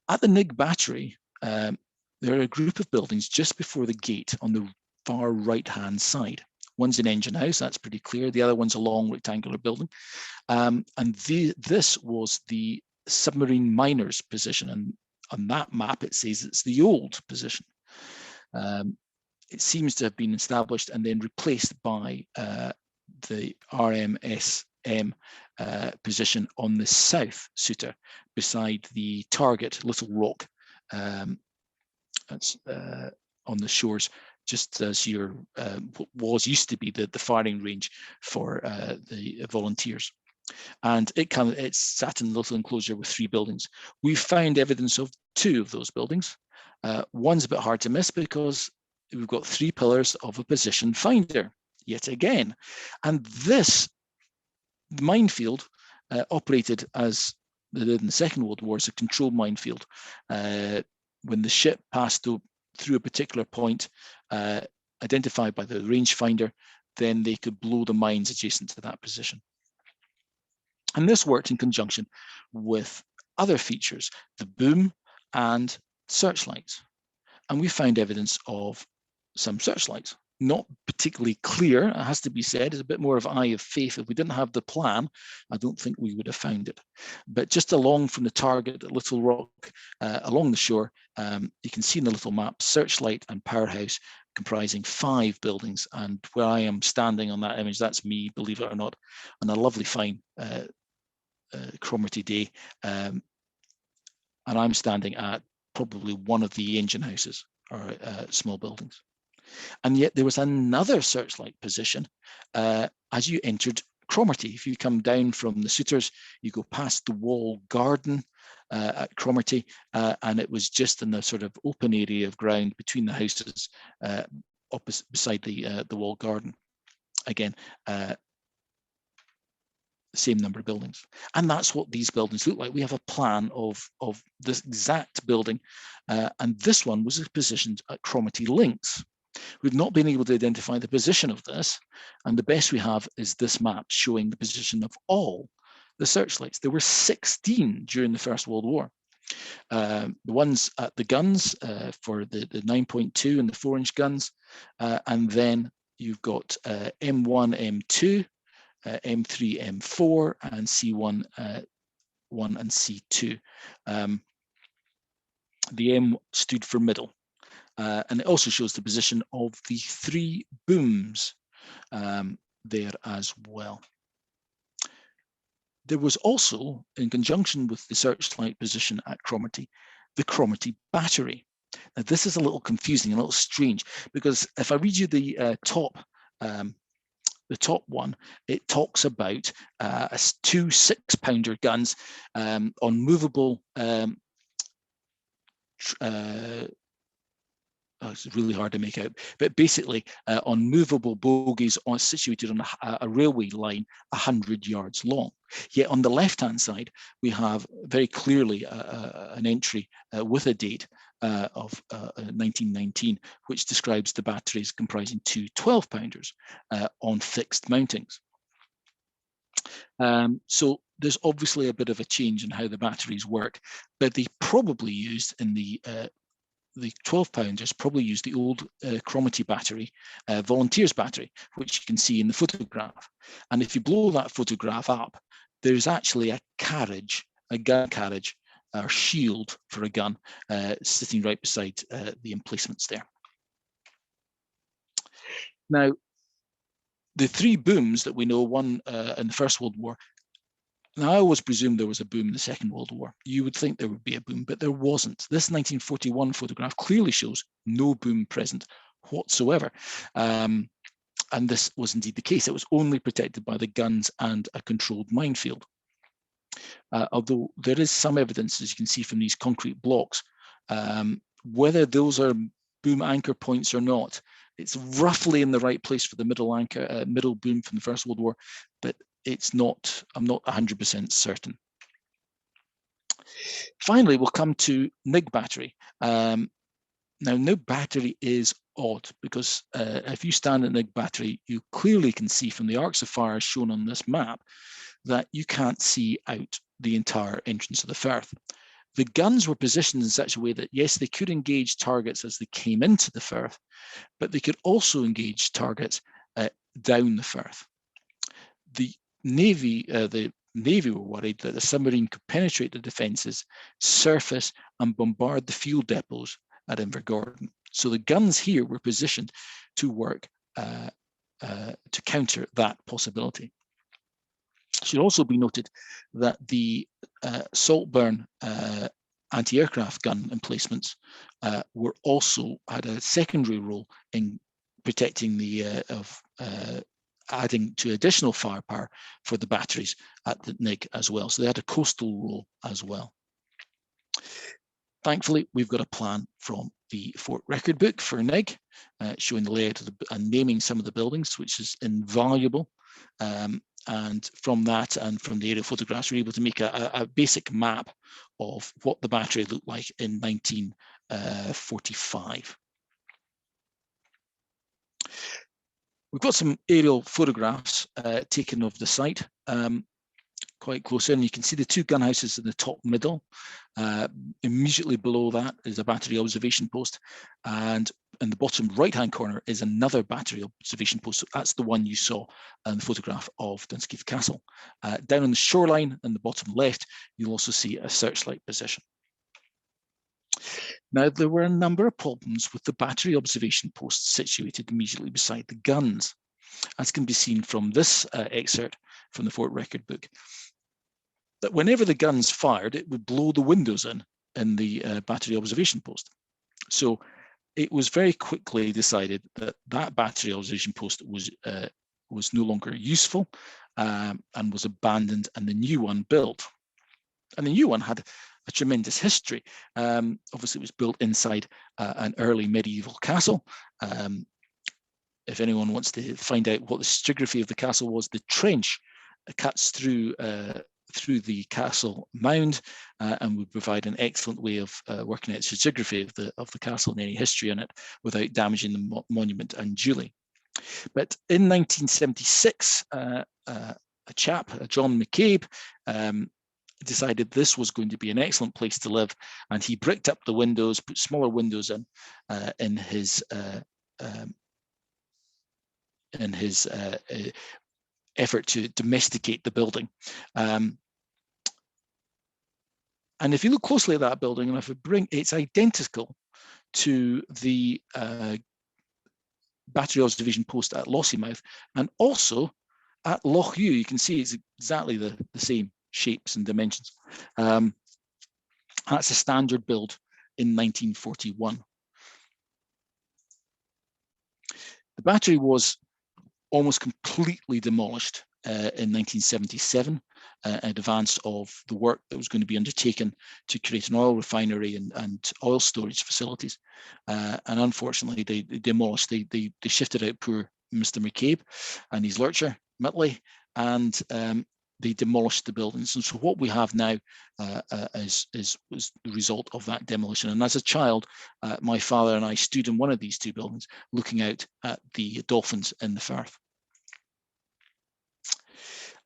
S2: At the Nig Battery, there are a group of buildings just before the gate on the far right-hand side. One's an engine house, that's pretty clear. The other one's a long rectangular building. And this was the submarine miners position. And on that map, it says it's the old position. It seems to have been established and then replaced by the RMSM position on the South Sutor beside the target, Little Rock. That's on the shores, just as your used to be the firing range for the volunteers. And it sat in a little enclosure with 3 buildings. We found evidence of 2 of those buildings. One's a bit hard to miss because we've got 3 pillars of a position finder yet again. And this minefield operated as they did in the Second World War, is a controlled minefield. When the ship passed through a particular point identified by the rangefinder, then they could blow the mines adjacent to that position. And this worked in conjunction with other features, the boom and searchlights. And we found evidence of some searchlights. Not particularly clear, it has to be said. It's a bit more of eye of faith. If we didn't have the plan, I don't think we would have found it. But just along from the target at Little Rock, along the shore, you can see in the little map, searchlight and powerhouse comprising 5 buildings. And where I am standing on that image, that's me, believe it or not, on a lovely fine Cromarty day. And I'm standing at probably one of the engine houses or small buildings. And yet there was another searchlight position as you entered Cromarty. If you come down from the Sutors, you go past the wall garden at Cromarty, and it was just in the sort of open area of ground between the houses, opposite beside the wall garden. Again, same number of buildings. And that's what these buildings look like. We have a plan of this exact building, and this one was positioned at Cromarty Links. We've not been able to identify the position of this, and the best we have is this map showing the position of all the searchlights. There were 16 during the First World War. The ones at the guns for the 9.2 and the 4-inch guns, and then you've got M1, M2, M3, M4, and C1, 1 and C2. The M stood for middle. And it also shows the position of the 3 booms there as well. There was also, in conjunction with the searchlight position at Cromarty, the Cromarty battery. Now, this is a little confusing, a little strange, because if I read you the top one, it talks about 2 6-pounder guns on movable. It's really hard to make out, but basically on movable bogies situated on a railway line 100 yards long. Yet on the left-hand side, we have very clearly an entry with a date of 1919, which describes the batteries comprising 2 12-pounders on fixed mountings. So there's obviously a bit of a change in how the batteries work, but they probably used in the 12-pounders probably used the old Cromarty battery, Volunteers battery, which you can see in the photograph. And if you blow that photograph up, there's actually a carriage, a gun carriage, or shield for a gun sitting right beside the emplacements there. Now, the 3 booms that we know, one in the First World War. Now, I always presumed there was a boom in the Second World War. You would think there would be a boom, but there wasn't. This 1941 photograph clearly shows no boom present whatsoever. And this was indeed the case. It was only protected by the guns and a controlled minefield. Although there is some evidence, as you can see from these concrete blocks, whether those are boom anchor points or not, it's roughly in the right place for the middle anchor, middle boom from the First World War, but it's not, I'm not 100% certain. Finally, we'll come to Nig battery. Now, Nig battery is odd because if you stand at Nig battery, you clearly can see from the arcs of fire shown on this map that you can't see out the entire entrance of the firth. The guns were positioned in such a way that, yes, they could engage targets as they came into the firth, but they could also engage targets down the firth. The Navy were worried that the submarine could penetrate the defences, surface, and bombard the fuel depots at Invergordon. So the guns here were positioned to work to counter that possibility. It should also be noted that the Saltburn anti-aircraft gun emplacements were also had a secondary role in protecting the adding to additional firepower for the batteries at the Nig as well. So they had a coastal role as well. Thankfully, we've got a plan from the Fort Record book for Nig, showing the layout of and naming some of the buildings, which is invaluable. and from that and from the aerial photographs, we're able to make a basic map of what the battery looked like in 1945. We've got some aerial photographs taken of the site quite close in. You can see the two gun houses in the top middle. Immediately below that is a battery observation post, and in the bottom right-hand corner is another battery observation post. So that's the one you saw in the photograph of Dunskeith Castle. Down on the shoreline in the bottom left, you'll also see a searchlight position. Now, there were a number of problems with the battery observation posts situated immediately beside the guns, as can be seen from this excerpt from the Fort Record book. That whenever the guns fired, it would blow the windows in the battery observation post. So it was very quickly decided that that battery observation post was no longer useful and was abandoned, and the new one built. And the new one had a tremendous history. Obviously, it was built inside an early medieval castle. If anyone wants to find out what the stratigraphy of the castle was, the trench cuts through the castle mound and would provide an excellent way of working out the stratigraphy of the castle and any history in it without damaging the monument unduly. But in 1976, a chap, John McCabe, decided this was going to be an excellent place to live, and he bricked up the windows, put smaller windows in his effort to domesticate the building. And if you look closely at that building, and if it's identical to the battery observation post at Lossiemouth, and also at Loch Ewe. You can see it's exactly the same shapes and dimensions. That's a standard build in 1941. The battery was almost completely demolished in 1977 in advance of the work that was going to be undertaken to create an oil refinery and oil storage facilities. And unfortunately, they demolished, they shifted out poor Mr. McCabe and his lurcher, Mitley, and they demolished the buildings. And so what we have now was the result of that demolition. And as a child, my father and I stood in one of these two buildings looking out at the dolphins in the Firth.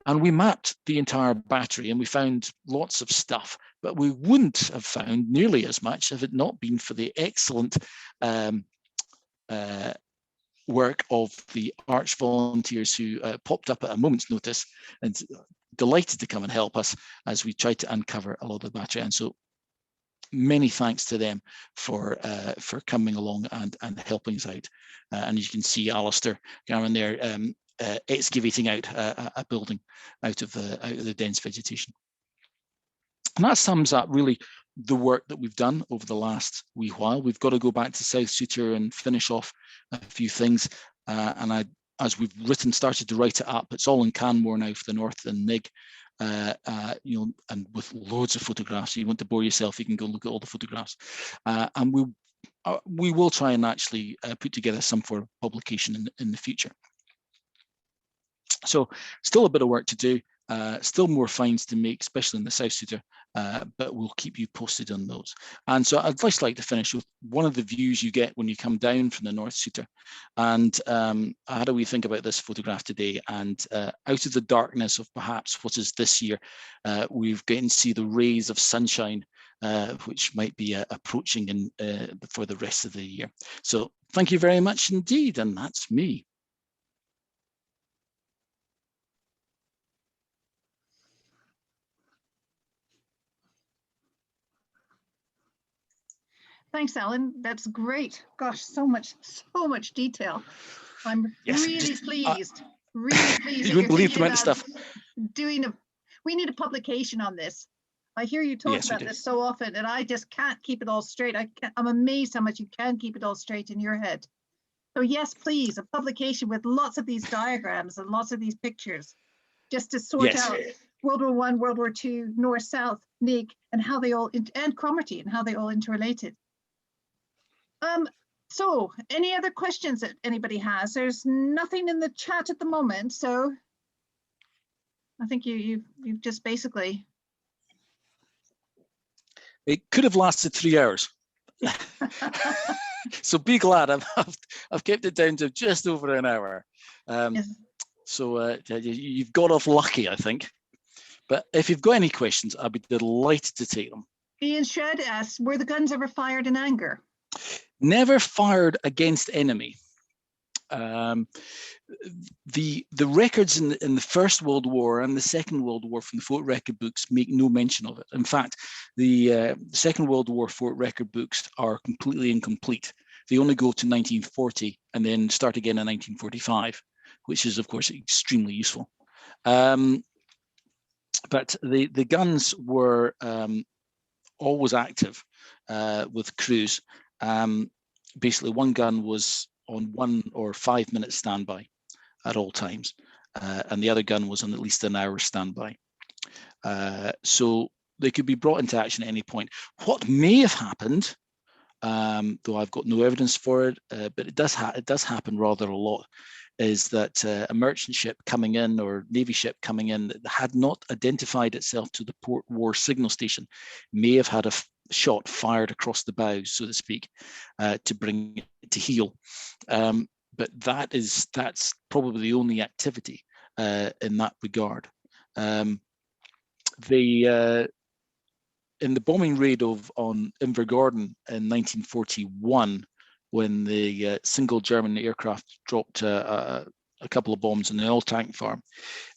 S2: And we mapped the entire battery and we found lots of stuff, but we wouldn't have found nearly as much if it not been for the excellent work of the Arch volunteers who popped up at a moment's notice and delighted to come and help us as we tried to uncover a lot of the battery. And so many thanks to them for coming along and helping us out. And you can see Alistair down there excavating out a building out of the dense vegetation. And that sums up really the work that we've done over the last wee while. We've got to go back to South Sutor and finish off a few things. As we've started to write it up, it's all in Canmore now for the North and Nig, and with loads of photographs. So you want to bore yourself, you can go look at all the photographs. And we will try and actually put together some for publication in the future. So still a bit of work to do, still more finds to make, especially in the South Sutor, but we'll keep you posted on those. And so I'd just like to finish with one of the views you get when you come down from the North Sutor. And how do we think about this photograph today? And out of the darkness of perhaps what is this year, we've getting to see the rays of sunshine, which might be approaching for the rest of the year. So thank you very much indeed, and that's me.
S1: Thanks, Alan. That's great. Gosh, so much detail. I'm really pleased. Really pleased.
S2: You wouldn't believe the amount of stuff.
S1: We need a publication on this. I hear you talk about this so often, and I just can't keep it all straight. I'm amazed how much you can keep it all straight in your head. So yes, please, a publication with lots of these diagrams and lots of these pictures, just to sort out World War I, World War II, North, South, Nig, and how they all, and Cromarty, and how they all interrelated. So any other questions that anybody has? There's nothing in the chat at the moment, so I think you've just basically.
S2: It could have lasted 3 hours. So be glad I've kept it down to just over an hour. Yes. So you've got off lucky, I think. But if you've got any questions, I'd be delighted to take them.
S1: Ian Shred asks, were the guns ever fired in anger?
S2: Never fired against enemy. The records in the First World War and the Second World War from the Fort Record books make no mention of it. In fact, the Second World War Fort Record books are completely incomplete. They only go to 1940 and then start again in 1945, which is, of course, extremely useful. But the guns were always active with crews. Basically, one gun was on 1 or 5 minute standby at all times, and the other gun was on at least an hour standby. So they could be brought into action at any point. What may have happened, though I've got no evidence for it, but it does happen rather a lot, is that a merchant ship coming in or Navy ship coming in that had not identified itself to the port war signal station may have had a shot fired across the bows, so to speak, to bring it to heel. But that's probably the only activity in that regard. In the bombing raid on Invergordon in 1941, when the single German aircraft dropped a couple of bombs in the oil tank farm,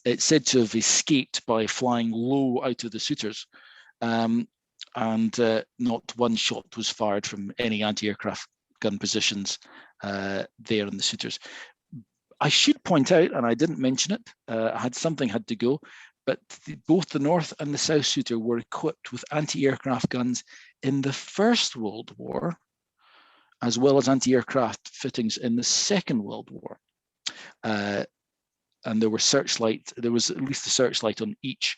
S2: it's said to have escaped by flying low out of the Sutors, and not one shot was fired from any anti-aircraft gun positions there in the Sutors. I should point out, and I didn't mention it, something had to go, but both the North and the South Sutor were equipped with anti-aircraft guns in the First World War, as well as anti-aircraft fittings in the Second World War. And there was at least a searchlight on each.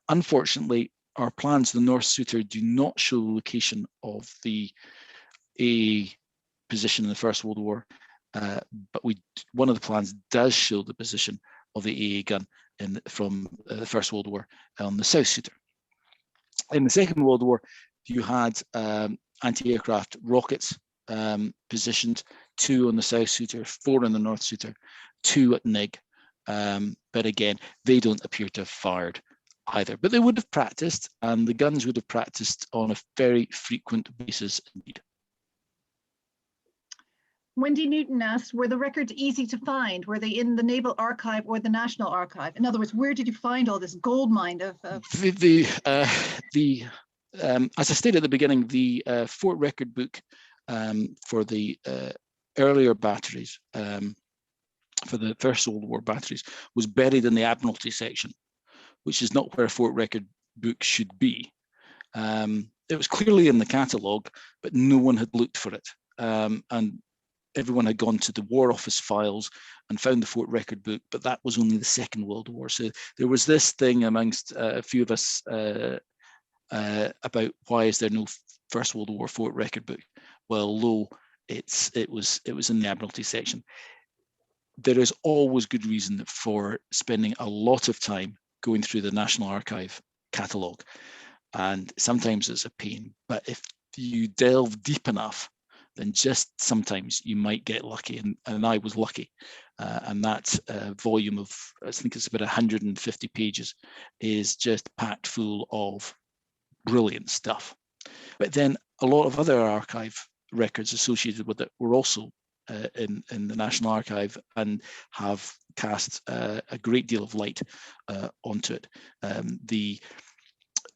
S2: Unfortunately, our plans, the North Sutor, do not show the location of the AA position in the First World War, but one of the plans does show the position of the AA gun from the First World War on the South Sutor. In the Second World War, you had anti-aircraft rockets positioned, 2 on the South Sutor, 4 on the North Sutor, 2 at Nig. But again, they don't appear to have fired either. But they would have practiced, and the guns would have practiced on a very frequent basis indeed.
S1: Wendy Newton asked, were the records easy to find? Were they in the Naval Archive or the National Archive? In other words, where did you find all this gold mine of?
S2: As I stated at the beginning, the Fort Record book for the earlier batteries, for the First World War batteries, was buried in the Admiralty section, which is not where a Fort Record book should be. It was clearly in the catalogue, but no one had looked for it. And everyone had gone to the War Office files and found the Fort Record book, but that was only the Second World War. So there was this thing amongst a few of us about why is there no First World War Fort Record book? Well, it was in the Admiralty section. There is always good reason for spending a lot of time going through the National Archive catalogue, and sometimes it's a pain, but if you delve deep enough, then just sometimes you might get lucky, and I was lucky. And that volume of, I think it's about 150 pages, is just packed full of brilliant stuff. But then a lot of other archive records associated with it were also in the National Archive and have cast a great deal of light onto it. The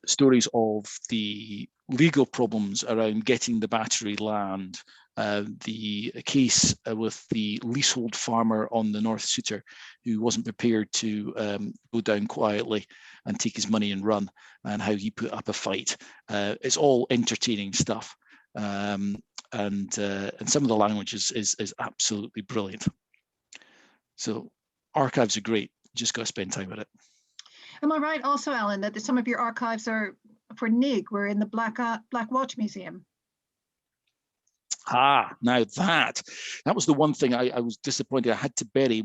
S2: stories of the legal problems around getting the battery land, the case with the leasehold farmer on the North Sutor who wasn't prepared to go down quietly and take his money and run, and how he put up a fight. It's all entertaining stuff, and some of the language is absolutely brilliant. So archives are great. You just got to spend time with it.
S1: Am I right also, Alan, that some of your archives are for Nig were in the Black Watch Museum?
S2: Now that was the one thing I was disappointed I had to bury,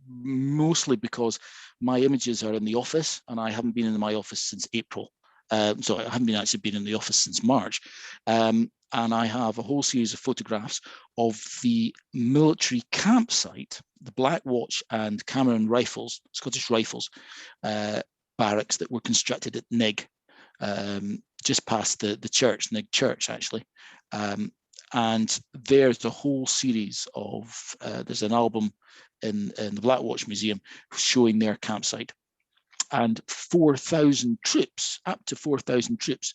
S2: mostly because my images are in the office and I haven't been in my office since April. So I haven't actually been in the office since March. And I have a whole series of photographs of the military campsite, the Black Watch and Cameron Rifles, Scottish Rifles, barracks that were constructed at Nig, just past the church, Nig Church, actually. And there's a whole series of, there's an album in the Black Watch Museum showing their campsite. And 4,000 troops, up to 4,000 troops,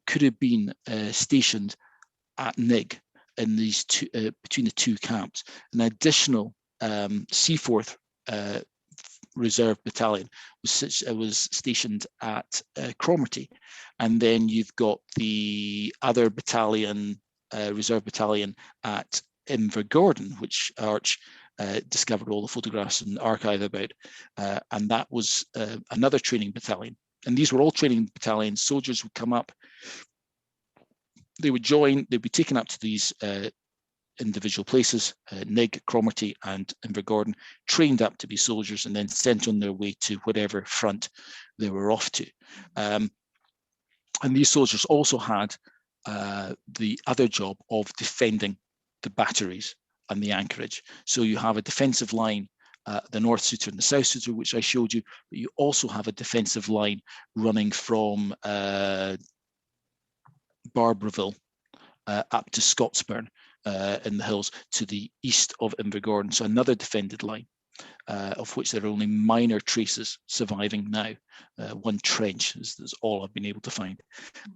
S2: could have been stationed at Nig in these two, between the two camps. An additional Seaforth Reserve Battalion was stationed at Cromarty, and then you've got the other battalion, Reserve Battalion at Invergordon, which Arch discovered all the photographs and archive about, and that was another training battalion. And these were all training battalions. Soldiers would come up, they would join, they'd be taken up to these individual places, Nig, Cromarty and Invergordon, trained up to be soldiers and then sent on their way to whatever front they were off to. And these soldiers also had the other job of defending the batteries and the anchorage. So you have a defensive line, the North Sutor and the South Sutor, which I showed you, but you also have a defensive line running from Barbourville up to Scotsburn in the hills to the east of Invergordon. So another defended line, of which there are only minor traces surviving now. One trench is all I've been able to find.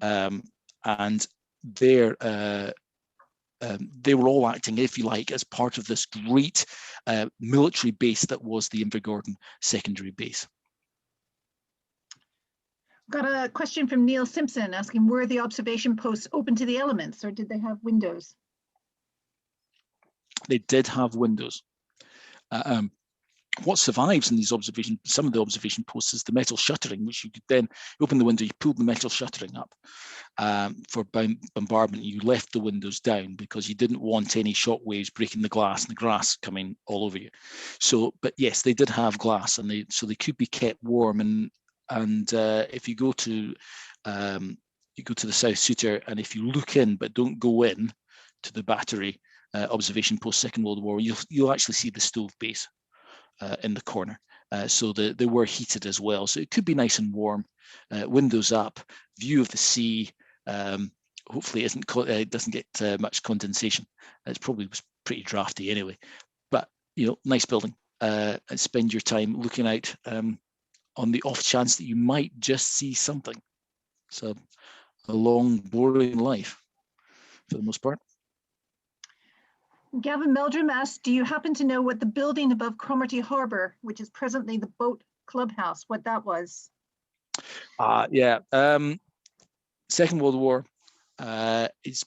S2: And there, they were all acting, if you like, as part of this great military base that was the Invergordon secondary base.
S1: Got a question from Neil Simpson asking, were the observation posts open to the elements or did they have windows?
S2: They did have windows. What survives in these observation, some of the observation posts, is the metal shuttering, which you could then open the window, you pulled the metal shuttering up for bombardment. You left the windows down because you didn't want any shock waves breaking the glass and the grass coming all over you. So, but yes, they did have glass, and they could be kept warm. And if you go to the South Sutor, and if you look in but don't go in to the battery observation post Second World War, you'll actually see the stove base in the corner. So they were heated as well. So it could be nice and warm, windows up, view of the sea. Hopefully it doesn't get much condensation. It probably was pretty drafty anyway, but nice building. Spend your time looking out on the off chance that you might just see something. So a long, boring life for the most part.
S1: Gavin Meldrum asked, do you happen to know what the building above Cromarty Harbour, which is presently the boat clubhouse, what that was?
S2: Yeah, Second World War is,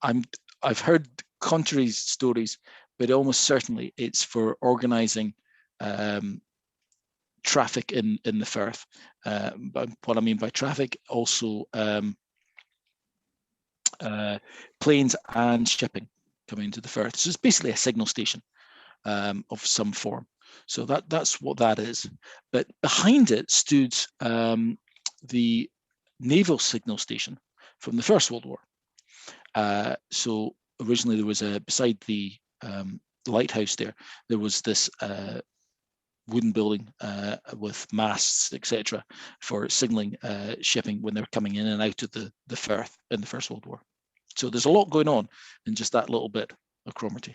S2: I've heard contrary stories, but almost certainly it's for organising traffic in the Firth. But what I mean by traffic, also planes and shipping coming into the Firth. So it's basically a signal station of some form. So that's what that is. But behind it stood the naval signal station from the First World War. So originally there was beside the lighthouse there was this wooden building with masts, etc., for signaling shipping when they're coming in and out of the Firth in the First World War. So there's a lot going on in just that little bit of Cromarty.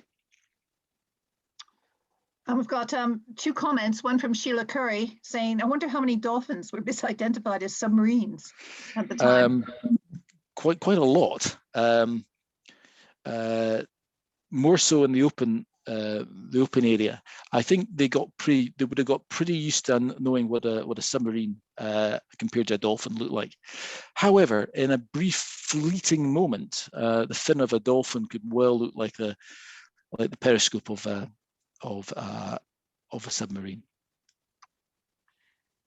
S1: And we've got two comments, one from Sheila Curry saying, I wonder how many dolphins were misidentified as submarines at the time.
S2: Quite a lot. More so in the open area. I think they would have got pretty used to knowing what a submarine compared to a dolphin looked like. However, in a brief fleeting moment, the fin of a dolphin could well look like the periscope of a submarine.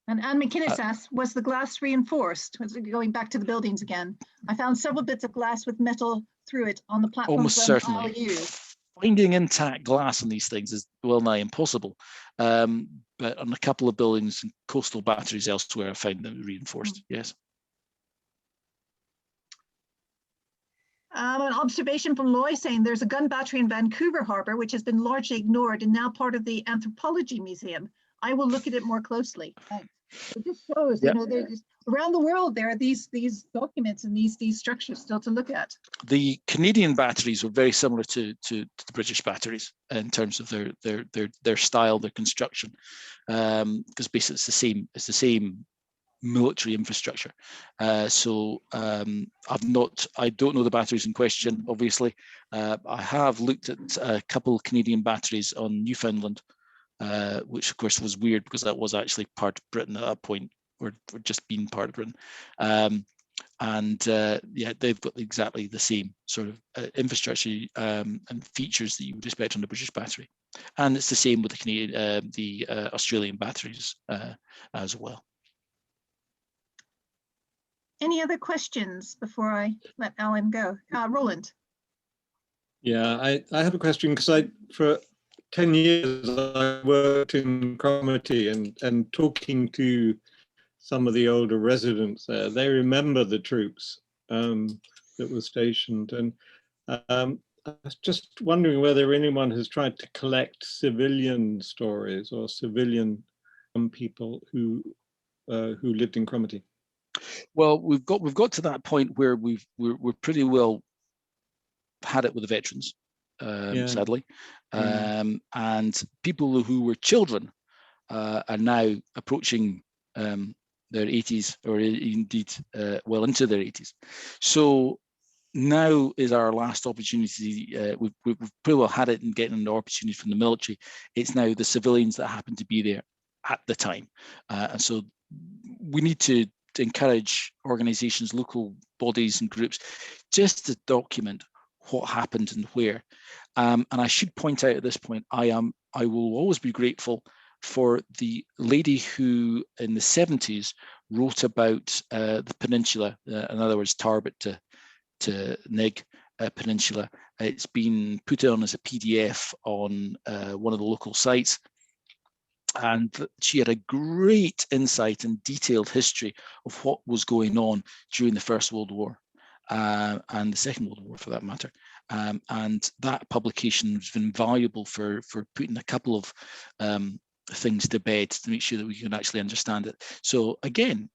S1: And Anne McInnes asks, was the glass reinforced? Going back to the buildings again, I found several bits of glass with metal through it on the platforms
S2: almost certainly.
S1: I'll use.
S2: Finding intact glass on these things is well nigh impossible. But on a couple of buildings and coastal batteries elsewhere, I found them reinforced. Yes.
S1: An observation from Loy saying there's a gun battery in Vancouver Harbour, which has been largely ignored and now part of the Anthropology Museum. I will look at it more closely. Thanks. It just shows,
S2: Yep.
S1: you know, there's around the world there are these documents and these structures still to look at.
S2: The Canadian batteries were very similar to the British batteries in terms of their style, their construction, because basically it's the same military infrastructure. I don't know the batteries in question, obviously. I have looked at a couple of Canadian batteries on Newfoundland, which of course was weird because that was actually part of Britain at that point, or just been part of Britain. Yeah, they've got exactly the same sort of infrastructure and features that you would expect on the British battery. And it's the same with the Canadian, the Australian batteries as well.
S1: Any other questions before I let Alan go? Roland.
S3: Yeah, I have a question because for 10 years I worked in Cromarty and talking to some of the older residents there, they remember the troops that were stationed. And I was just wondering whether anyone has tried to collect civilian stories or civilian people who lived in Cromarty.
S2: Well, we've got to that point where we're pretty well had it with the veterans, sadly, and people who were children are now approaching their 80s, or indeed well into their 80s. So now is our last opportunity. We've pretty well had it in getting an opportunity from the military. It's now the civilians that happen to be there at the time, and so we need to encourage organizations, local bodies and groups just to document what happened and where. And I should point out at this point, I will always be grateful for the lady who in the 70s wrote about the peninsula, in other words, Tarbert to Nig Peninsula. It's been put on as a PDF on one of the local sites. And she had a great insight and detailed history of what was going on during the First World War and the Second World War, for that matter. And that publication has been valuable for putting a couple of things to bed to make sure that we can actually understand it. So again,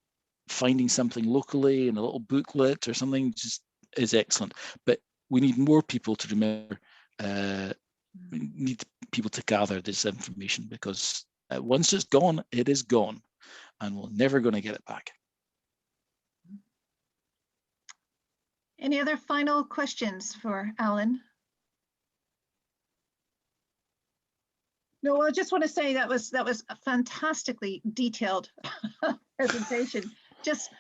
S2: finding something locally in a little booklet or something just is excellent. But we need more people to remember. We need people to gather this information, because once it's gone, it is gone, and we're never going to get it back.
S1: Any other final questions for Alan? No, I just want to say that was a fantastically detailed presentation. Just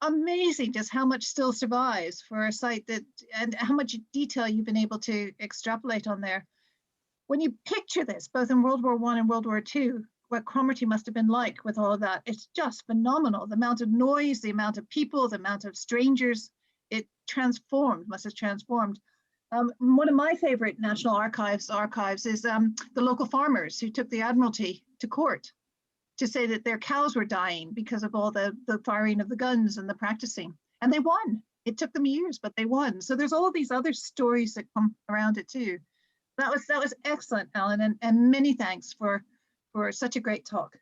S1: amazing, just how much still survives for a site that, and how much detail you've been able to extrapolate on there. When you picture this, both in World War I and World War II, what Cromarty must have been like with all of that, it's just phenomenal. The amount of noise, the amount of people, the amount of strangers, it must have transformed. One of my favorite National Archives is the local farmers who took the Admiralty to court to say that their cows were dying because of all the firing of the guns and the practicing. And they won. It took them years, but they won. So there's all these other stories that come around it too. That was excellent, Alan, and many thanks for such a great talk.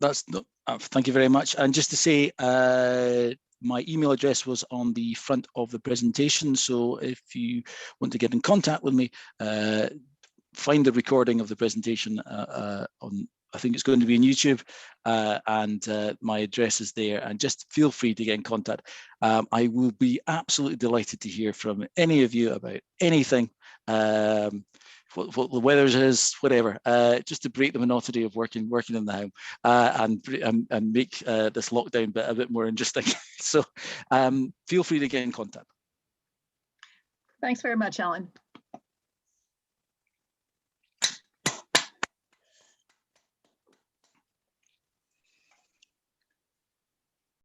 S2: Thank you very much. And just to say, my email address was on the front of the presentation. So if you want to get in contact with me, find the recording of the presentation on, I think it's going to be on YouTube, and my address is there, and just feel free to get in contact. I will be absolutely delighted to hear from any of you about anything, what the weather is, whatever, just to break the monotony of working in the home, and make this lockdown bit a bit more interesting. So feel free to get in contact.
S1: Thanks very much, Alan.